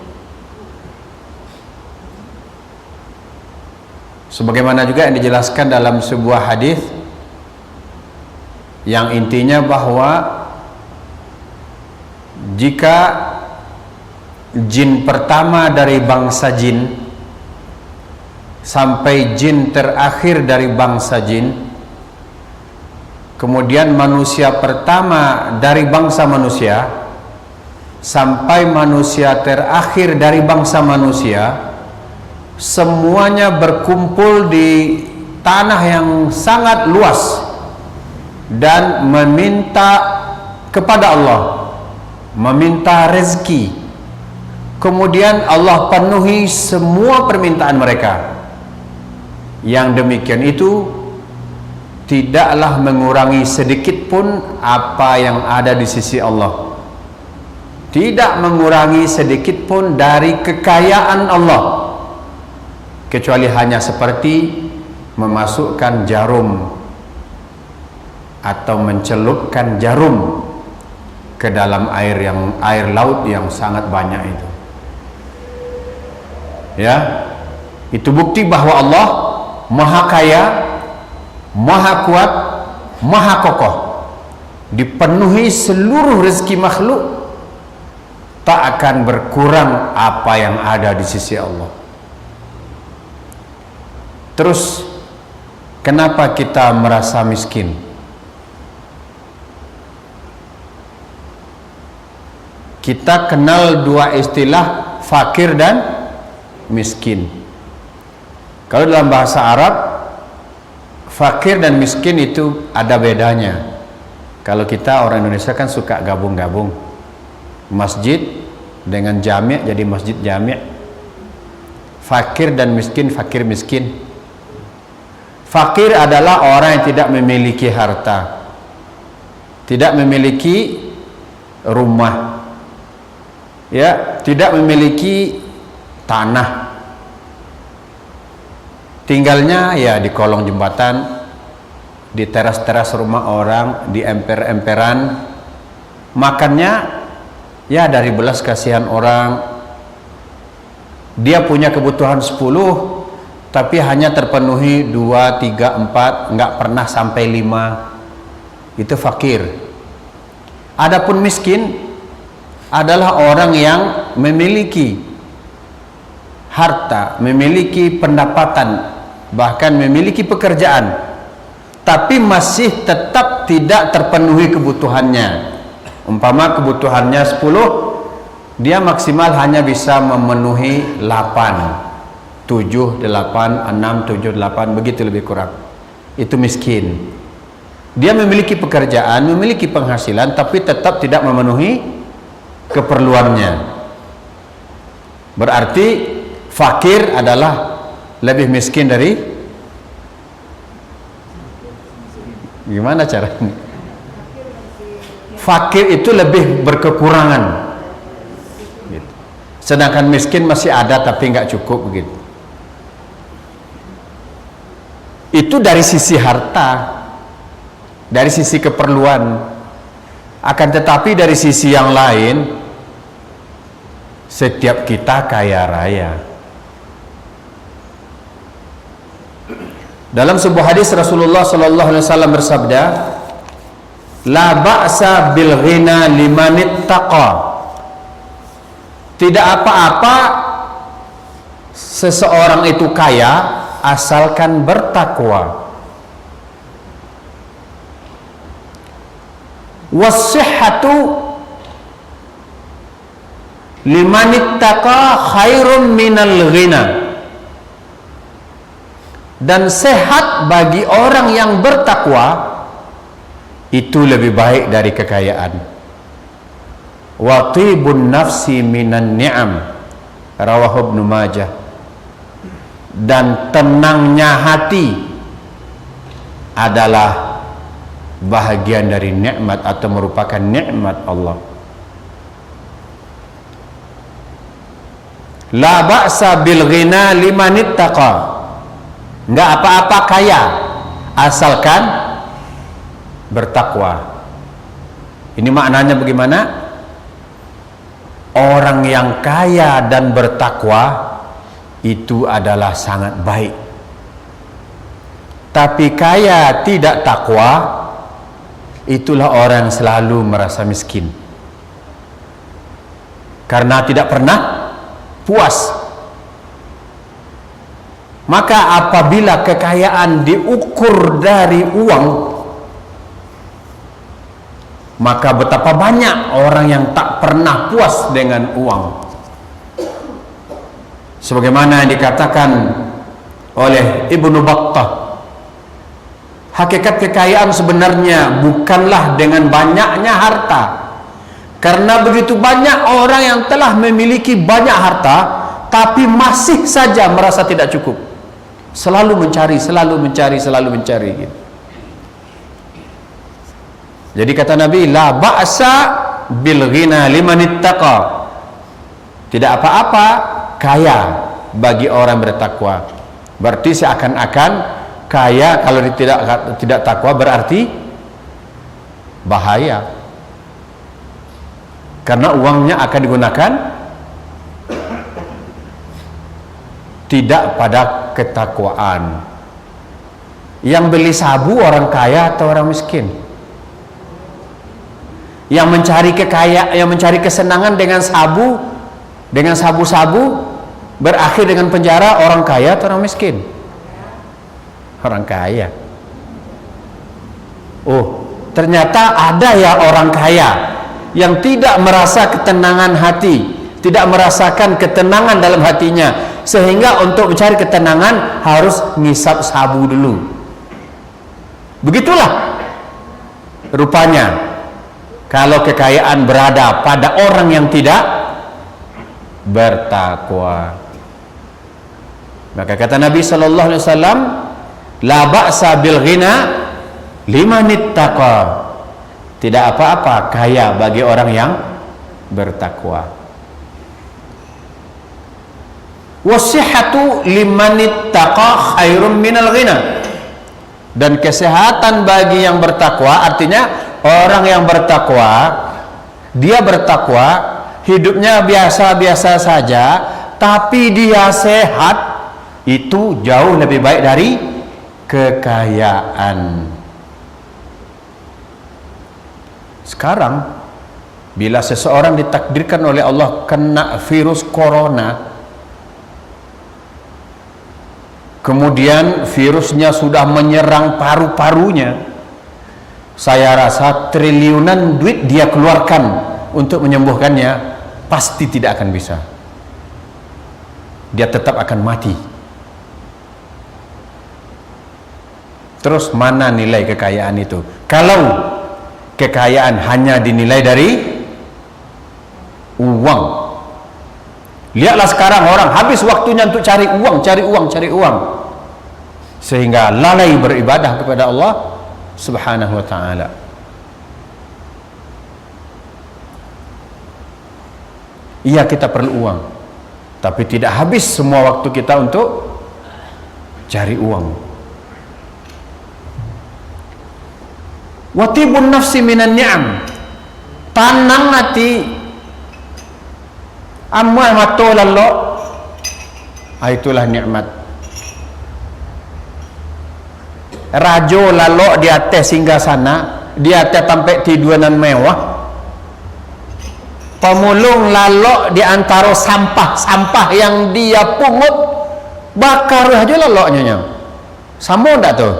Speaker 2: Sebagaimana juga yang dijelaskan dalam sebuah hadis yang intinya bahwa jika jin pertama dari bangsa jin sampai jin terakhir dari bangsa jin, kemudian manusia pertama dari bangsa manusia sampai manusia terakhir dari bangsa manusia, semuanya berkumpul di tanah yang sangat luas dan meminta kepada Allah, meminta rezeki. Kemudian Allah penuhi semua permintaan mereka. Yang demikian itu tidaklah mengurangi sedikit pun apa yang ada di sisi Allah. Tidak mengurangi sedikit pun dari kekayaan Allah, kecuali hanya seperti memasukkan jarum atau mencelupkan jarum ke dalam air laut yang sangat banyak itu. Ya, itu bukti bahwa Allah maha kaya, maha kuat, maha kokoh, dipenuhi seluruh rezeki makhluk, tak akan berkurang apa yang ada di sisi Allah. Terus kenapa kita merasa miskin? Kita kenal dua istilah, fakir dan miskin. Kalau dalam bahasa Arab, fakir dan miskin itu ada bedanya. Kalau kita orang Indonesia kan suka gabung-gabung, masjid dengan jami' jadi masjid jami'. Fakir dan miskin, fakir miskin. Fakir adalah orang yang tidak memiliki harta, tidak memiliki rumah, ya, tidak memiliki tanah, tinggalnya ya di kolong jembatan, di teras-teras rumah orang, di emper-emperan, makannya ya dari belas kasihan orang. Dia punya kebutuhan 10 tapi hanya terpenuhi 2, 3, 4, nggak pernah sampai 5. Itu fakir. Adapun miskin adalah orang yang memiliki harta, memiliki pendapatan, bahkan memiliki pekerjaan, tapi masih tetap tidak terpenuhi kebutuhannya. Umpama kebutuhannya 10, dia maksimal hanya bisa memenuhi 8, 7, 8, 6, 7, 8, begitu lebih kurang. Itu miskin. Dia memiliki pekerjaan, memiliki penghasilan, tapi tetap tidak memenuhi keperluannya. Berarti fakir adalah lebih miskin dari, gimana caranya? Fakir itu lebih berkekurangan, gitu. Sedangkan miskin masih ada tapi nggak cukup, begitu. Itu dari sisi harta, dari sisi keperluan. Akan tetapi dari sisi yang lain, setiap kita kaya raya. Dalam sebuah hadis Rasulullah sallallahu alaihi wasallam bersabda, la ba'sa bil ghina liman ittaqa. Tidak apa-apa seseorang itu kaya asalkan bertakwa. Was-sihhatu liman ittaqa khairun minal ghina. Dan sehat bagi orang yang bertakwa itu lebih baik dari kekayaan. Wa tibun nafsi minan ni'am, rawahu Ibnu Majah. Dan tenangnya hati adalah bahagian dari nikmat atau merupakan nikmat Allah. La ba'sa bil ghina liman ittaqa. Enggak apa-apa kaya asalkan bertakwa. Ini maknanya bagaimana? Orang yang kaya dan bertakwa itu adalah sangat baik. Tapi kaya tidak takwa, itulah orang yang selalu merasa miskin. Karena tidak pernah puas. Maka apabila kekayaan diukur dari uang, maka betapa banyak orang yang tak pernah puas dengan uang. Sebagaimana yang dikatakan oleh Ibnu Battah, hakikat kekayaan sebenarnya bukanlah dengan banyaknya harta. Karena begitu banyak orang yang telah memiliki banyak harta, tapi masih saja merasa tidak cukup. Selalu mencari, selalu mencari, selalu mencari, gitu. Jadi kata Nabi, la ba'sa bil ghina liman ittaqa. Tidak apa-apa kaya bagi orang bertakwa. Berarti seakan-akan kaya kalau tidak takwa berarti bahaya. Karena uangnya akan digunakan tidak pada ketakwaan. Yang beli sabu orang kaya atau orang miskin? Yang mencari yang mencari kesenangan dengan sabu-sabu berakhir dengan penjara, orang kaya atau orang miskin? Orang kaya. Oh, ternyata ada ya orang kaya yang tidak merasa ketenangan hati, tidak merasakan ketenangan dalam hatinya, sehingga untuk mencari ketenangan harus ngisap sabu dulu. Begitulah rupanya kalau kekayaan berada pada orang yang tidak bertakwa. Maka kata Nabi sallallahu alaihi wasallam, la ba'sa bil ghina liman ittaqa. Tidak apa-apa kaya bagi orang yang bertakwa. Wasihhatu liman ittaqa khairum minal ghina. Dan kesehatan bagi yang bertakwa, artinya orang yang bertakwa, dia bertakwa, hidupnya biasa-biasa saja, tapi dia sehat, itu jauh lebih baik dari kekayaan. Sekarang bila seseorang ditakdirkan oleh Allah kena virus corona, kemudian virusnya sudah menyerang paru-parunya, saya rasa triliunan duit dia keluarkan untuk menyembuhkannya, pasti tidak akan bisa. Dia tetap akan mati. Terus mana nilai kekayaan itu? Kalau kekayaan hanya dinilai dari uang. Lihatlah sekarang orang habis waktunya untuk cari uang, sehingga lalai beribadah kepada Allah Subhanahu wa ta'ala. Iya, kita perlu uang, tapi tidak habis semua waktu kita untuk cari uang. Watibun nafsi minan ni'am, tanang hati amma mato lallo, itulah nikmat. Rajo lallo di atas singgah sana, di atas tempat tiduran mewah. Pemulung lalok di antara sampah-sampah yang dia pungut, bakar aja laloknya. Sama enggak tuh?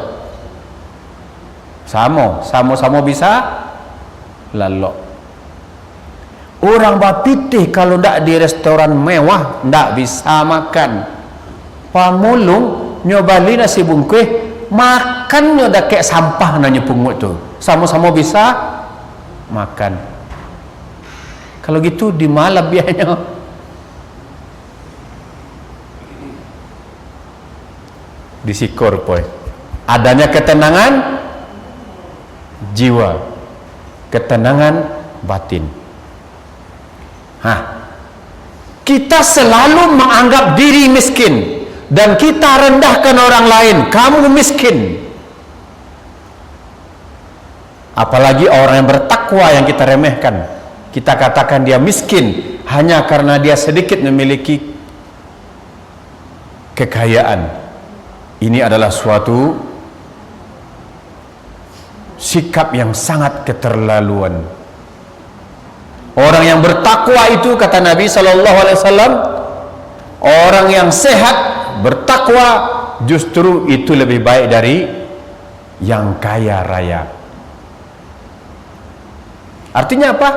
Speaker 2: Sama bisa lalok. Orang bapitih kalau ndak di restoran mewah ndak bisa makan. Pemulung nyobali nasi bungkus, makannya dah kayak sampah nanya pungut tuh. Sama-sama bisa makan. Kalau gitu di mana biayanya? Disikor poy. Adanya ketenangan jiwa, ketenangan batin. Kita selalu menganggap diri miskin dan kita rendahkan orang lain. Kamu miskin. Apalagi orang yang bertakwa yang kita remehkan. Kita katakan dia miskin hanya karena dia sedikit memiliki kekayaan. Ini adalah suatu sikap yang sangat keterlaluan. Orang yang bertakwa itu, kata Nabi SAW, orang yang sehat bertakwa justru itu lebih baik dari yang kaya raya. Artinya apa?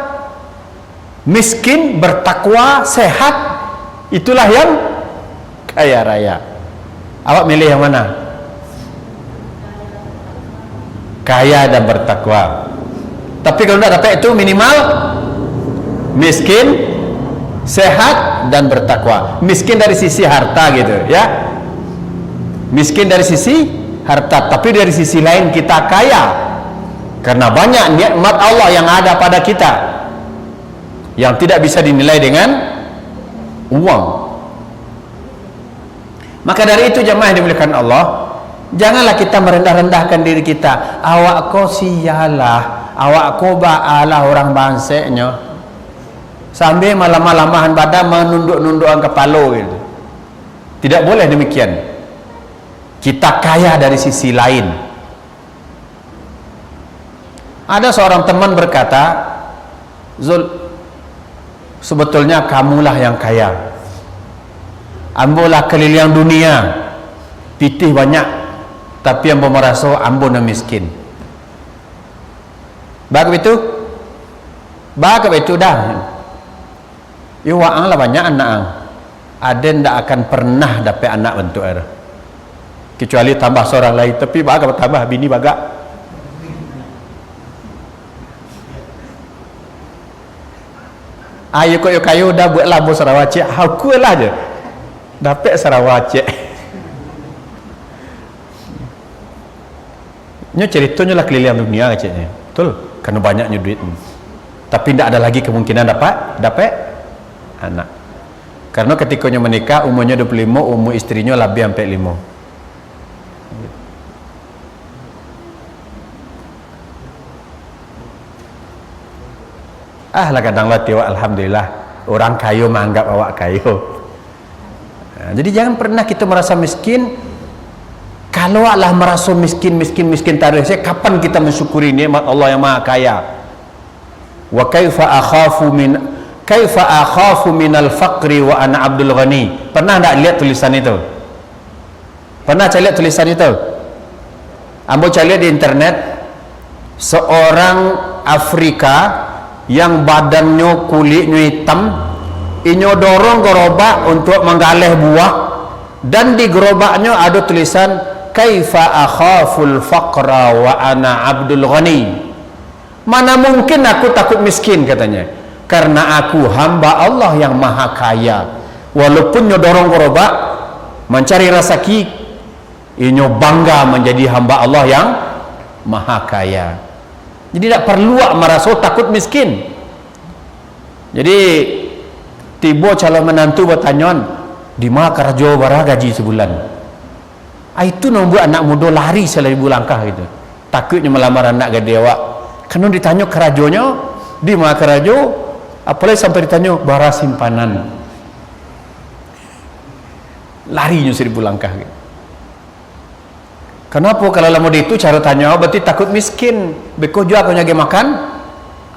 Speaker 2: Miskin, bertakwa, sehat, itulah yang kaya raya. Awak milih yang mana? Kaya dan bertakwa. Tapi kalau tidak dapat itu minimal miskin, sehat dan bertakwa. Miskin dari sisi harta gitu ya. Miskin dari sisi harta, tapi dari sisi lain kita kaya karena banyak nikmat Allah yang ada pada kita, yang tidak bisa dinilai dengan uang. Maka dari itu jemaah yang dimuliakan Allah, janganlah kita merendah-rendahkan diri kita. Awak ko sialah, awak ko baalah orang bangseknya, sambil malam-malamahan badan menunduk-nundukkan kepala gitu. Tidak boleh demikian. Kita kaya dari sisi lain. Ada seorang teman berkata, Zul, sebetulnya kamulah yang kaya. Ambolah keliling dunia, pitih banyak, tapi ambo merasa ambo na miskin. Baik begitu? Baik begitu dah. Iwa'ang lah banyak anak ang. Ada ndak akan pernah dapat anak bentuk ada. Kecuali tambah seorang lain, tapi baga tambah bini baga. Ayo kok kayu dah buatlah bos Sarawak, aku lah je. Dapat Sarawak. Nya ceritanya lah keliling dunia kecilnya. Betul, karena banyaknya duit. Tapi tidak ada lagi kemungkinan dapat anak. Karena ketikanya menikah umurnya 25, umur istrinya lebih sampai 5. Lah kadang latih alhamdulillah orang kayu menganggap awak kayu. Jadi jangan pernah kita merasa miskin. Kalau Allah merasa miskin tarikh saya, kapan kita mensyukuri nikmat Allah yang Maha Kaya? Wa kaifa akhafu minal faqri wa ana abdul ghani. Pernah enggak lihat tulisan itu? Pernah saya lihat tulisan itu? Ambo cari di internet, seorang Afrika yang badannya kulitnya hitam, inyo dorong gerobak untuk menggalih buah, dan di gerobaknya ada tulisan, kaifa akhaful faqra wa ana abdul ghani. Mana mungkin aku takut miskin, katanya, karena aku hamba Allah yang maha kaya. Walaupun nyodorong korobak mencari rezeki, inyo bangga menjadi hamba Allah yang maha kaya. Jadi tidak perlu merasa takut miskin. Jadi tiba calon menantu bertanya, di mana kerja berapa gaji sebulan? Itu membuat anak muda lari seribu langkah gitu. Takutnya melamar anak gede awak. Karena ditanya kerajanya, di mana kerja? Apalagi sampai ditanya bara simpanan. Larinya seribu langkah gitu. Kenapa kalau lama itu cara tanya, berarti takut miskin. Beko juga kau nyagi makan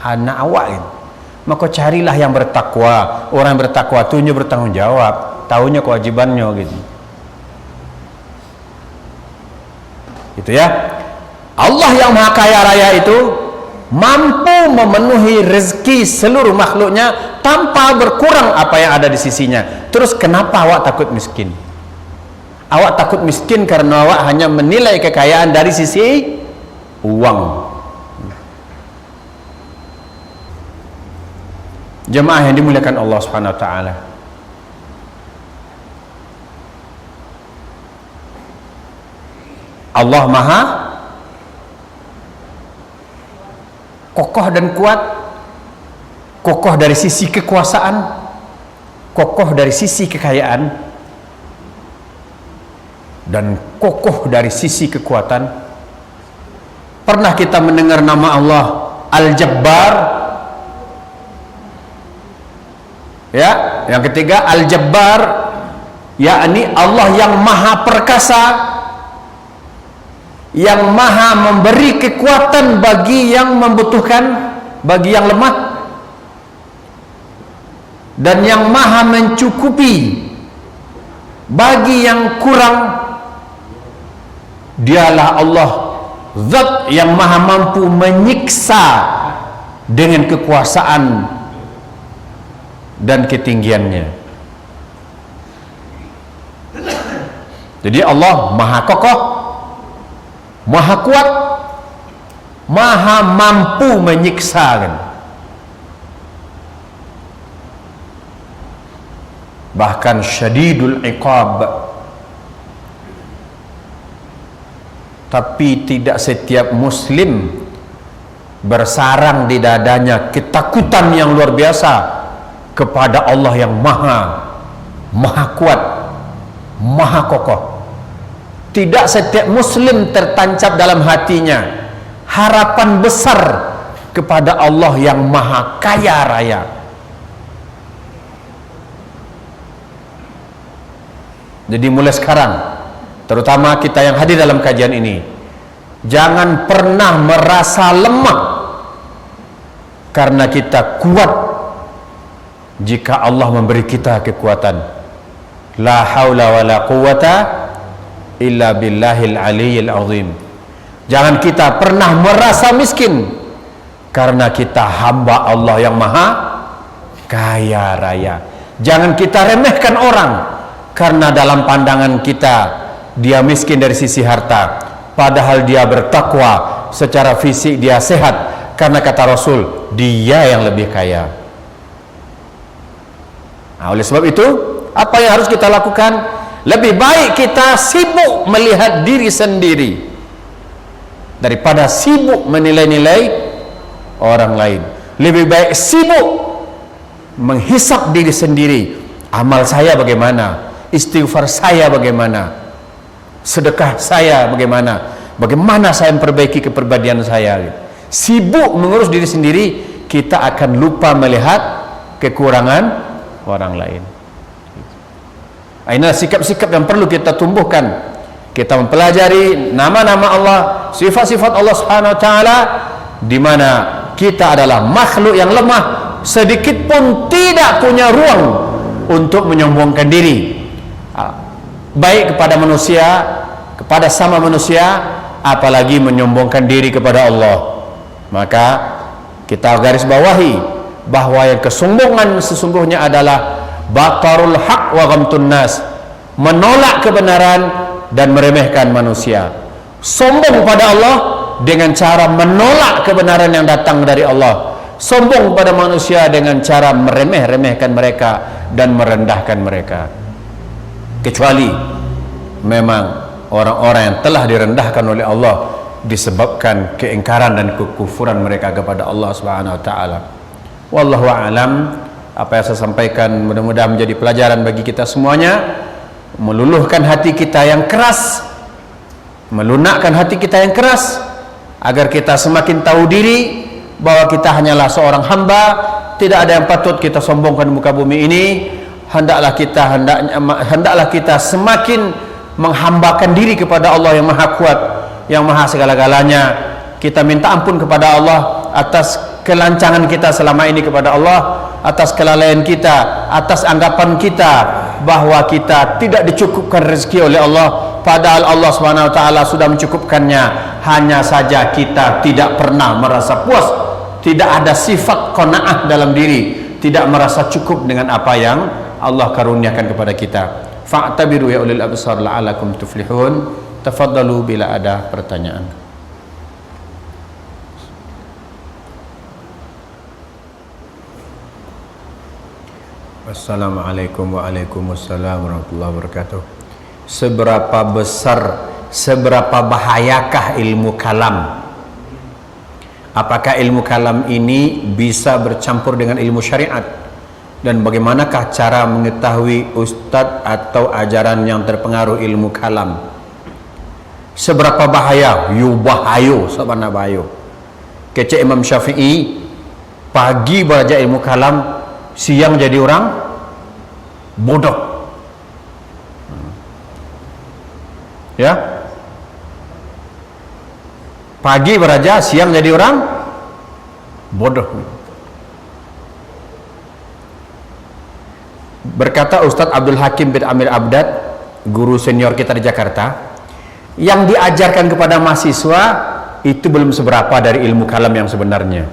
Speaker 2: anak awak gitu. Maka carilah yang bertakwa. Orang yang bertakwa tu nya bertanggung jawab, tahunya kewajibannya gitu. Gitu ya. Allah yang maha kaya raya itu mampu memenuhi rezeki seluruh makhluknya tanpa berkurang apa yang ada di sisinya. Terus kenapa awak takut miskin? Awak takut miskin karena awak hanya menilai kekayaan dari sisi uang. Jemaah yang dimuliakan Allah Subhanahu wa taala. Allah Maha kokoh dan kuat. Kokoh dari sisi kekuasaan, kokoh dari sisi kekayaan, dan kokoh dari sisi kekuatan. Pernah kita mendengar nama Allah Al-Jabbar? Ya, yang ketiga Al-Jabbar, yakni Allah yang maha perkasa, yang maha memberi kekuatan bagi yang membutuhkan, bagi yang lemah, dan yang maha mencukupi bagi yang kurang. Dialah Allah, zat yang maha mampu menyiksa dengan kekuasaan dan ketinggiannya. Jadi Allah maha kokoh, maha kuat, maha mampu menyiksa kan. Bahkan syadidul iqab. Tapi tidak setiap muslim bersarang di dadanya ketakutan yang luar biasa kepada Allah yang maha kuat, maha kokoh. Tidak setiap muslim tertancap dalam hatinya harapan besar kepada Allah yang maha kaya raya. Jadi mulai sekarang, terutama kita yang hadir dalam kajian ini, jangan pernah merasa lemah karena kita kuat jika Allah memberi kita kekuatan. La haula wa la quwata illa billahil aliyyil azim. Jangan kita pernah merasa miskin karena kita hamba Allah yang maha kaya raya. Jangan kita remehkan orang karena dalam pandangan kita dia miskin dari sisi harta, padahal dia bertakwa, secara fisik dia sehat, karena kata Rasul dia yang lebih kaya. Nah, oleh sebab itu apa yang harus kita lakukan? Lebih baik kita sibuk melihat diri sendiri daripada sibuk menilai-nilai orang lain. Lebih baik sibuk menghisap diri sendiri. Amal saya bagaimana? Istighfar saya bagaimana? Sedekah saya bagaimana? Bagaimana saya memperbaiki kepribadian saya? Sibuk mengurus diri sendiri, kita akan lupa melihat kekurangan orang lain. Inilah sikap-sikap yang perlu kita tumbuhkan. Kita mempelajari nama-nama Allah, sifat-sifat Allah Subhanahu wa taala, di mana kita adalah makhluk yang lemah, sedikit pun tidak punya ruang untuk menyombongkan diri, baik kepada manusia, kepada sama manusia, apalagi menyombongkan diri kepada Allah. Maka kita garis bawahi bahwa yang kesombongan sesungguhnya adalah batarul haq wa ghamtun nas, menolak kebenaran dan meremehkan manusia. Sombong pada Allah dengan cara menolak kebenaran yang datang dari Allah. Sombong pada manusia dengan cara meremeh-remehkan mereka dan merendahkan mereka. Kecuali memang orang-orang yang telah direndahkan oleh Allah disebabkan keingkaran dan kekufuran mereka kepada Allah Subhanahu wa taala. Wallahu a'lam. Apa yang saya sampaikan mudah-mudahan menjadi pelajaran bagi kita semuanya, meluluhkan hati kita yang keras, melunakkan hati kita yang keras, agar kita semakin tahu diri bahwa kita hanyalah seorang hamba, tidak ada yang patut kita sombongkan di muka bumi ini. Hendaklah kita semakin menghambakan diri kepada Allah yang Maha Kuat, yang Maha segala-galanya. Kita minta ampun kepada Allah atas kelancangan kita selama ini kepada Allah, atas kelalaian kita, atas anggapan kita bahwa kita tidak dicukupkan rezeki oleh Allah, padahal Allah Subhanahu wa taala sudah mencukupkannya. Hanya saja kita tidak pernah merasa puas, tidak ada sifat qanaah dalam diri, tidak merasa cukup dengan apa yang Allah karuniakan kepada kita. Fa'tabiru ya ulil absar la'alakum tuflihun. Tafaddalu bila ada pertanyaan. Assalamualaikum waalaikumsalam warahmatullahi wabarakatuh. Seberapa bahayakah ilmu kalam? Apakah ilmu kalam ini bisa bercampur dengan ilmu syariat? Dan bagaimanakah cara mengetahui ustadz atau ajaran yang terpengaruh ilmu kalam? Seberapa bahaya? Bahayo, sabana bahayo. Kece Imam Syafi'i, pagi belajar ilmu kalam, siang jadi orang bodoh. Ya, pagi belajar, siang jadi orang bodoh. Berkata Ustadz Abdul Hakim bin Amir Abdad, guru senior kita di Jakarta, yang diajarkan kepada mahasiswa itu belum seberapa dari ilmu kalam yang sebenarnya.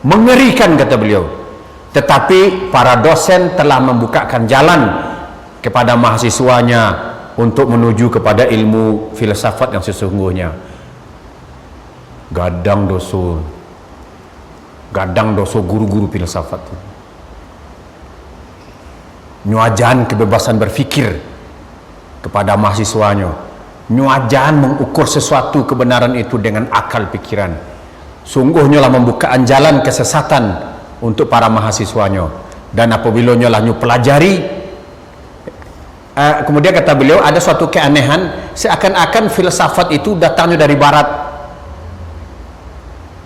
Speaker 2: Mengerikan, kata beliau. Tetapi para dosen telah membukakan jalan kepada mahasiswanya untuk menuju kepada ilmu filsafat yang sesungguhnya. Gadang doso guru-guru filsafat. Nyuajan kebebasan berfikir kepada mahasiswanya, nyuajan mengukur sesuatu kebenaran itu dengan akal pikiran. Sungguhnya lah membukaan jalan kesesatan untuk para mahasiswanya. Dan apabila nyolah nyu pelajari, kemudian kata beliau ada suatu keanehan, seakan-akan filsafat itu datangnya dari barat,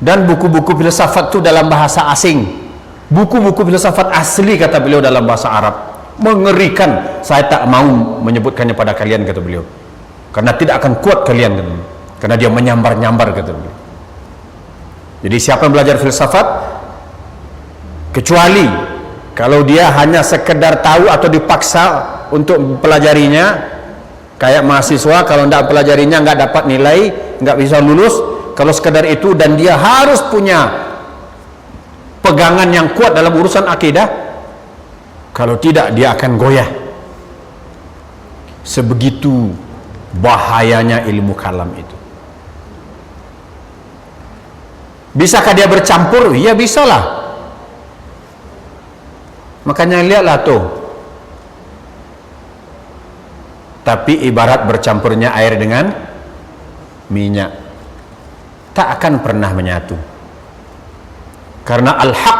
Speaker 2: dan buku-buku filsafat itu dalam bahasa asing. Buku-buku filsafat asli, kata beliau, dalam bahasa Arab. Mengerikan. Saya tak mau menyebutkannya pada kalian, kata beliau, karena tidak akan kuat kalian, kata beliau, karena dia menyambar-nyambar, kata beliau. Jadi siapa yang belajar filsafat, kecuali kalau dia hanya sekedar tahu atau dipaksa untuk pelajarinya, kayak mahasiswa kalau tidak pelajarinya nggak dapat nilai, nggak bisa lulus. Kalau sekedar itu dan dia harus punya pegangan yang kuat dalam urusan akidah, kalau tidak dia akan goyah. Sebegitu bahayanya ilmu kalam itu. Bisakah dia bercampur? Ya bisalah. Makanya lihatlah tuh. Tapi ibarat bercampurnya air dengan minyak, tak akan pernah menyatu. Karena al-haq,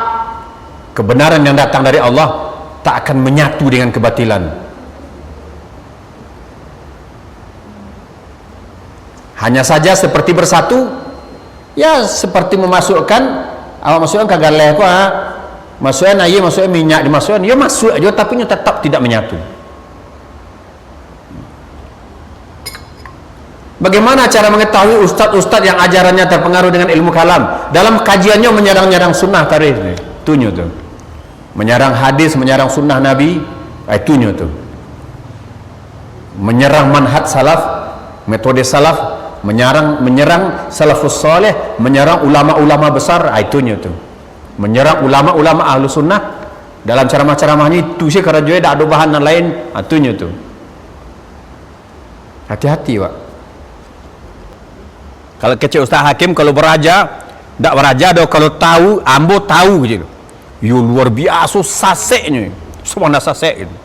Speaker 2: kebenaran yang datang dari Allah, tak akan menyatu dengan kebatilan. Hanya saja seperti bersatu, ya seperti memasukkan, awak masukkan kagak leh kok, masukkan air, masukkan minyak, dimasukkan, ya masuk aja, tapi tetap tidak menyatu. Bagaimana cara mengetahui ustadz-ustadz yang ajarannya terpengaruh dengan ilmu kalam? Dalam kajiannya menyerang-nyerang sunnah tarikh, tunjuk tuh. Menyerang hadis, menyerang sunnah Nabi, itunya tuh. Menyerang manhaj salaf, metode salaf, menyerang salafus saleh, menyerang ulama-ulama besar, itunya tuh. Menyerang ulama-ulama ahlu sunnah dalam ceramah-ceramahnya itu sih, karena juga ada bahan lain, itunya tuh. Hati-hati Pak.
Speaker 3: Kalau kecil Ustaz Hakim kalau beraja, tak beraja dah kalau tahu, ambo tahu je. Yo luar biasa saseknya. Semua sasek itu.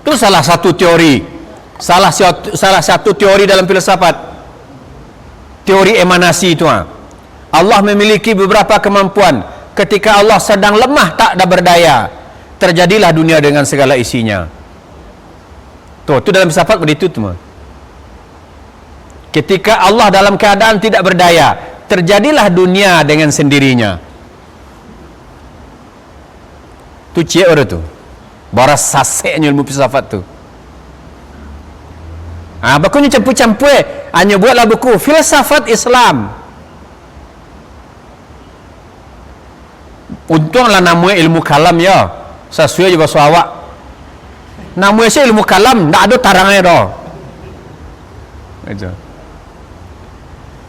Speaker 3: Itu salah satu teori. Salah satu teori dalam filsafat. Teori emanasi itu. Allah memiliki beberapa kemampuan. Ketika Allah sedang lemah tak ada berdaya, terjadilah dunia dengan segala isinya. Tuh, itu dalam filsafat begitu tu. Ketika Allah dalam keadaan tidak berdaya, terjadilah dunia dengan sendirinya. Tu cik orang tu. Baras saseknya ilmu filsafat tu. Bukunya campur-campur. Hanya buatlah buku filsafat Islam. Untunglah nama ilmu kalam ya. Sesuai je bahasa awak. Nama saya ilmu kalam, tak ada tarangnya dah. Itu.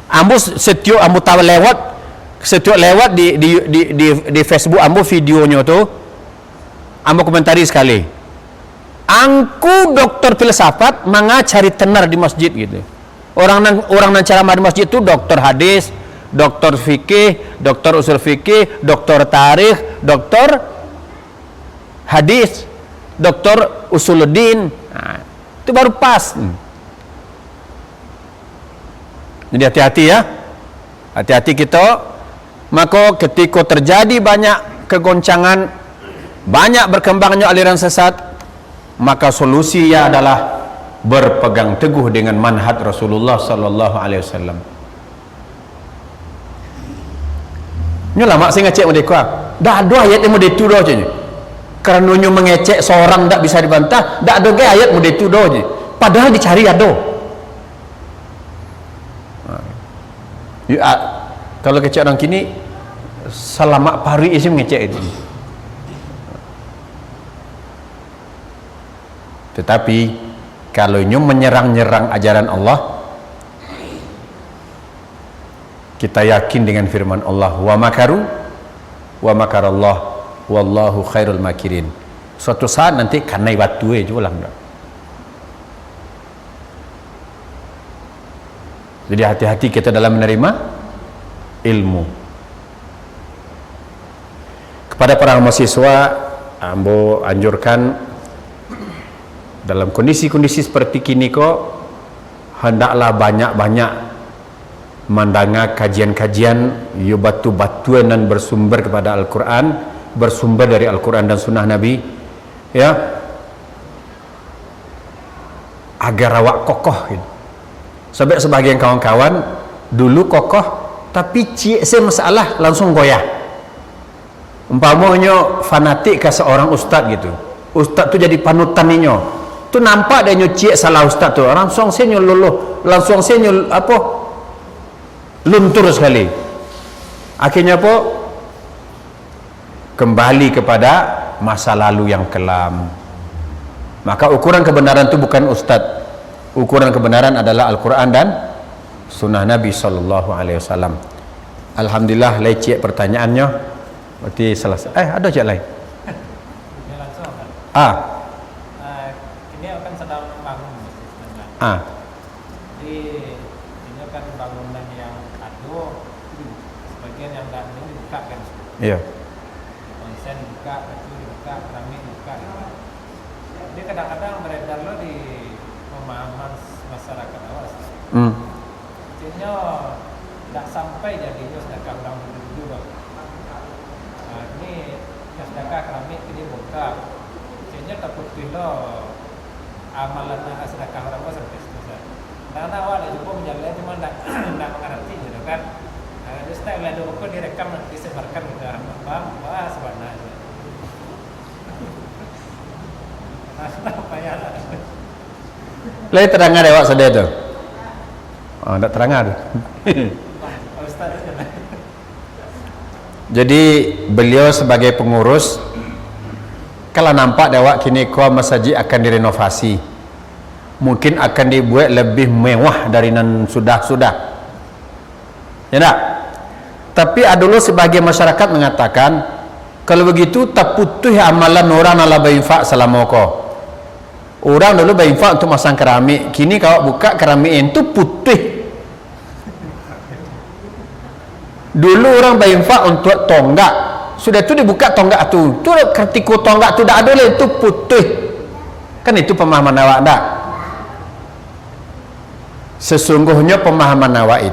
Speaker 3: Ambo setiap ambo tahu lewat di Facebook ambo videonya tu, ambo komentari sekali. Angku doktor filsafat mengacari tenar di masjid gitu. Orang nan ceramah di masjid tu doktor hadis, doktor fikih, doktor usul fikih, doktor tarikh, doktor hadis, doktor usuluddin. Itu baru pas. Jadi hati-hati ya. Hati-hati kita. Maka ketika terjadi banyak kegoncangan, banyak berkembangnya aliran sesat, maka solusinya adalah berpegang teguh dengan manhaj Rasulullah sallallahu alaihi wasallam. Ini lama saya ngecek mereka. Dah ada ayat yang mau itu dah je. Kerana nyo mengecek seorang tak bisa dibantah, dah ada ayat mau itu dah je. Padahal dicari ada. Kalau kecek orang kini selamat pari isi mengecek itu. Tetapi kalau nyo menyerang-nyerang ajaran Allah, kita yakin dengan firman Allah, wa makaru wa makarallah wallahu khairul makirin. Suatu saat nanti kanai batu juga lah. Jadi hati-hati kita dalam menerima ilmu. Kepada para mahasiswa, ambo anjurkan dalam kondisi-kondisi seperti kini kok hendaklah banyak-banyak mandanga kajian-kajian yo batu-batuan dan bersumber kepada Al-Quran, bersumber dari Al-Quran dan Sunnah Nabi, ya, agar awak kokoh gitu. Sebab sebagian kawan-kawan dulu kokoh tapi cik masalah langsung goyah. Umpamanya fanatik ke seorang ustaz gitu, ustaz tu jadi panutan ninyo, tu nampak dia nyuci salah ustaz tu, langsung saya luluh, langsung saya luntur sekali. Akhirnya apa? Kembali kepada masa lalu yang kelam. Maka ukuran kebenaran itu bukan ustaz, ukuran kebenaran adalah Al-Quran dan Sunnah Nabi Sallallahu Alaihi Wasallam. Alhamdulillah, lecek pertanyaannya. Berarti selesai. Ada cek lain?
Speaker 4: Ini akan sedang membangun masjid. Jadi ini kan bangunan yang ado, sebagian yang tak ini dibuka kan.
Speaker 2: Iya.
Speaker 4: Konsen buka, batu dibuka, keramik buka. Jadi kadang-kadang beredar lo di pemahaman masyarakat awas. Artinya tak sampai jadinya sedekah orang dulu bang. Ini sedekah keramik ini buka. Artinya takut bilo amalan sedekah orang tua sampai situ. Karena awal ada juga menjalannya cuma tak mengerti gitu kan. Jadi setelah ada buku direkam nanti disebarkan ke hamba wah sebenarnya. Apa ya?
Speaker 2: Lain terangkan awak sedih tu. Tak terangkan. Jadi beliau sebagai pengurus, kalau nampak awak kini kau masjid akan direnovasi, mungkin akan dibuat lebih mewah dari nan sudah-sudah. Ya tak? Tapi dulu sebagai masyarakat mengatakan, kalau begitu tak putus amalan orang ala berinfak selama kau.
Speaker 3: Orang dulu berinfak untuk masang keramik, kini kalau buka keramik itu putih. Dulu orang berinfak untuk tonggak, sudah itu dibuka tonggak tu ketika tonggak tu dah ada itu putih. Kan itu pemahaman awak tak? Sesungguhnya pemahaman awak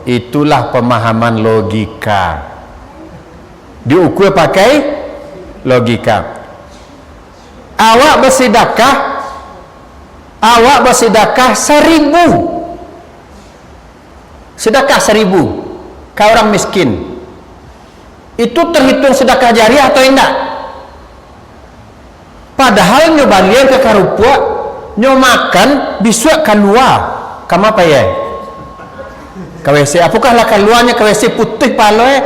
Speaker 3: itulah pemahaman logika. Diukur pakai logika. Awak bersedekah 1.000, sedekah 1.000 ke orang miskin, itu terhitung sedekah jariah atau enggak? Padahal nyo balian ke karupua, nyo makan bisua keluar kama apa ya? KWC, apakah lah keluarnya KWC putih paloe?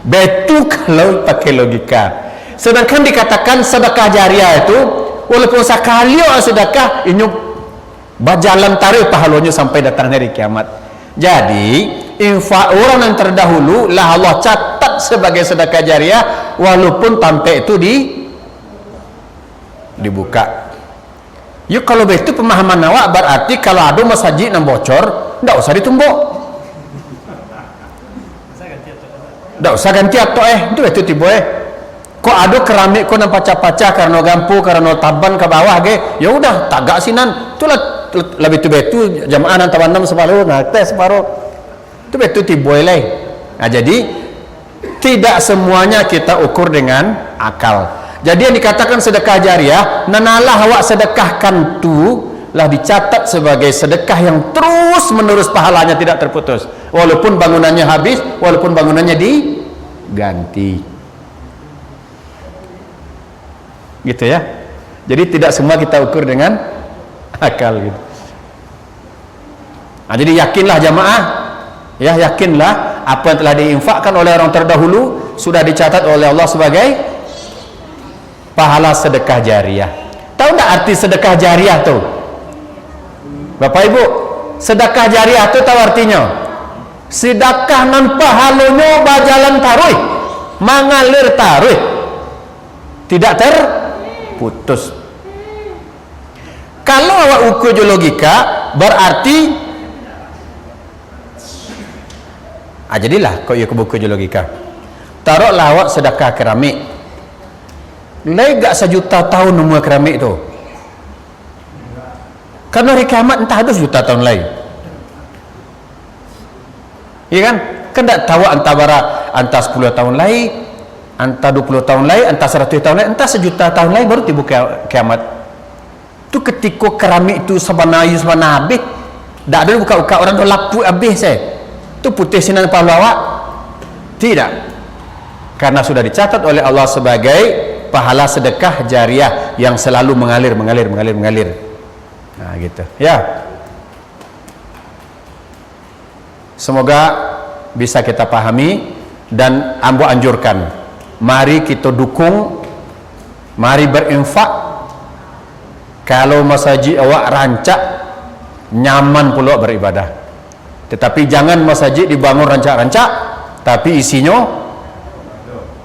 Speaker 3: Betul kalau pakai logika. Sedangkan dikatakan sedekah jariah itu walaupun sekali sedekah ini berjalan tarik pahalanya sampai datang hari kiamat. Jadi infak orang yang terdahulu lah Allah catat sebagai sedekah jariah walaupun tanpa itu dibuka. Yuk kalau begitu pemahaman awak berarti kalau ada masjid yang bocor tidak usah ditumbuk, tidak usah ganti atau itu tiba kok ada keramik kok nampak pacah-pacah karena gampu karena taban ke bawah ya udah tagak sinan itulah lebih betul jamaah nan tabanam separuh tes separuh itu betul tiboy. Nah jadi tidak semuanya kita ukur dengan akal. Jadi yang dikatakan sedekah jariah nanalah awak sedekahkan tu lah dicatat sebagai sedekah yang terus menerus pahalanya tidak terputus walaupun bangunannya habis, walaupun bangunannya diganti. Gitu ya. Jadi tidak semua kita ukur dengan akal gitu. Nah, jadi yakinlah jamaah, ya yakinlah apa yang telah diinfakkan oleh orang terdahulu sudah dicatat oleh Allah sebagai pahala sedekah jariah. Tahu enggak arti sedekah jariah tuh? Bapak Ibu, sedekah jariah itu tahu artinya? Sedekah nan pahalanya berjalan taruh, mengalir taruh, tidak terputus. Kalau awak ukur logika berarti jadilah kau ia buku logika. Taruhlah awak sedekah keramik, lega 1 juta tahun nemu keramik itu. Karena hari kiamat entah ada 1 juta tahun lagi. Iya kan? Kan tak tahu antara 10 tahun lagi, antara 20 tahun lagi, antara 100 tahun lagi, entah 1 juta tahun lagi baru tiba kiamat. Itu ketika keramik itu sabanayu sabana habis, tak ada buka-buka orang tu lapu habis itu putih sinan pahala awak. Tidak. Karena sudah dicatat oleh Allah sebagai pahala sedekah jariah yang selalu mengalir. Nah gitu ya. Semoga bisa kita pahami dan ambo anjurkan, mari kita dukung, mari berinfak. Kalau masjid awak rancak nyaman pula beribadah, tetapi jangan masjid dibangun rancak-rancak tapi isinya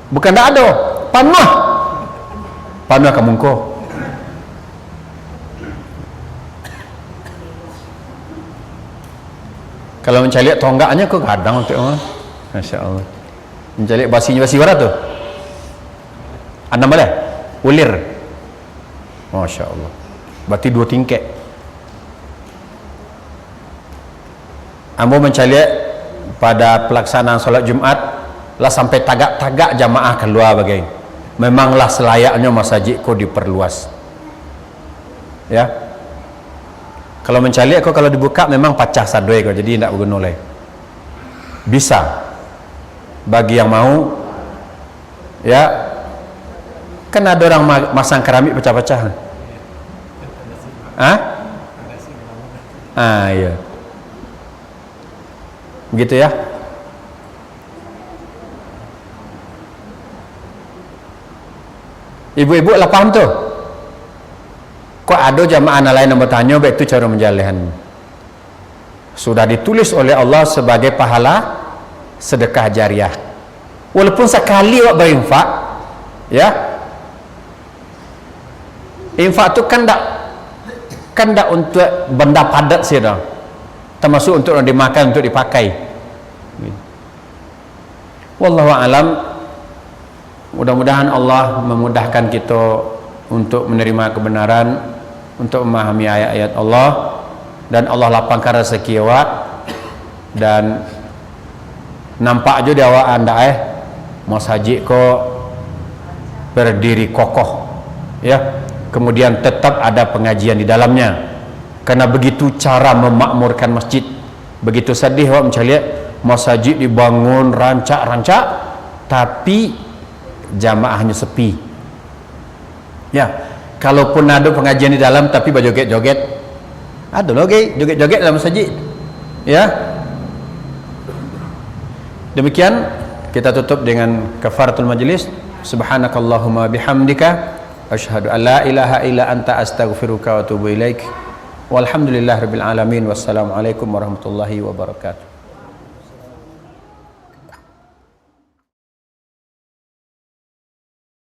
Speaker 3: bukan tak ada, panah kamungko. Kalau mencari tonggaknya kok kadang untuk Masya Allah mencari basi barat tuh anda mana ulir, Masya Allah, berarti 2 tingkat. Ambo mencari pada pelaksanaan solat Jumat lah sampai tagak-tagak jamaah keluar bagai. Memanglah selayaknya masjid kok diperluas ya. Kalau mencari kok kalau dibuka memang pecah sadoi kok, jadi tidak berguna lagi. Bisa bagi yang mau ya, kan ada orang masang keramik pecah-pecah. Iya begitu ya. Ibu-ibu lah paham tuh. Kok ada jamaah lain yang bertanya baik itu cara menjalankan. Sudah ditulis oleh Allah sebagai pahala sedekah jariah. Walaupun sekali awak berinfak ya, Infak tu kan tak untuk benda padat sih dah. Termasuk untuk dimakan, untuk dipakai. Wallahu alam. Mudah-mudahan Allah memudahkan kita untuk menerima kebenaran, untuk memahami ayat-ayat Allah, dan Allah lapangkan rezeki awak, dan nampak je di awak anda mas haji ko berdiri kokoh, ya. Kemudian tetap ada pengajian di dalamnya, karena begitu cara memakmurkan masjid. Begitu sedih awak mencari masjid dibangun rancak-rancak tapi jamaahnya sepi, ya. Kalaupun ada pengajian di dalam tapi berjoget-joget, ada lagi joget-joget dalam masjid, ya. Demikian kita tutup dengan kafaratul majlis. Subhanakallahumma bihamdika asyhadu an la ilaha illa anta astaghfiruka wa atubu ilaik. Walhamdulillahirabbil alamin. Wassalamualaikum warahmatullahi wabarakatuh.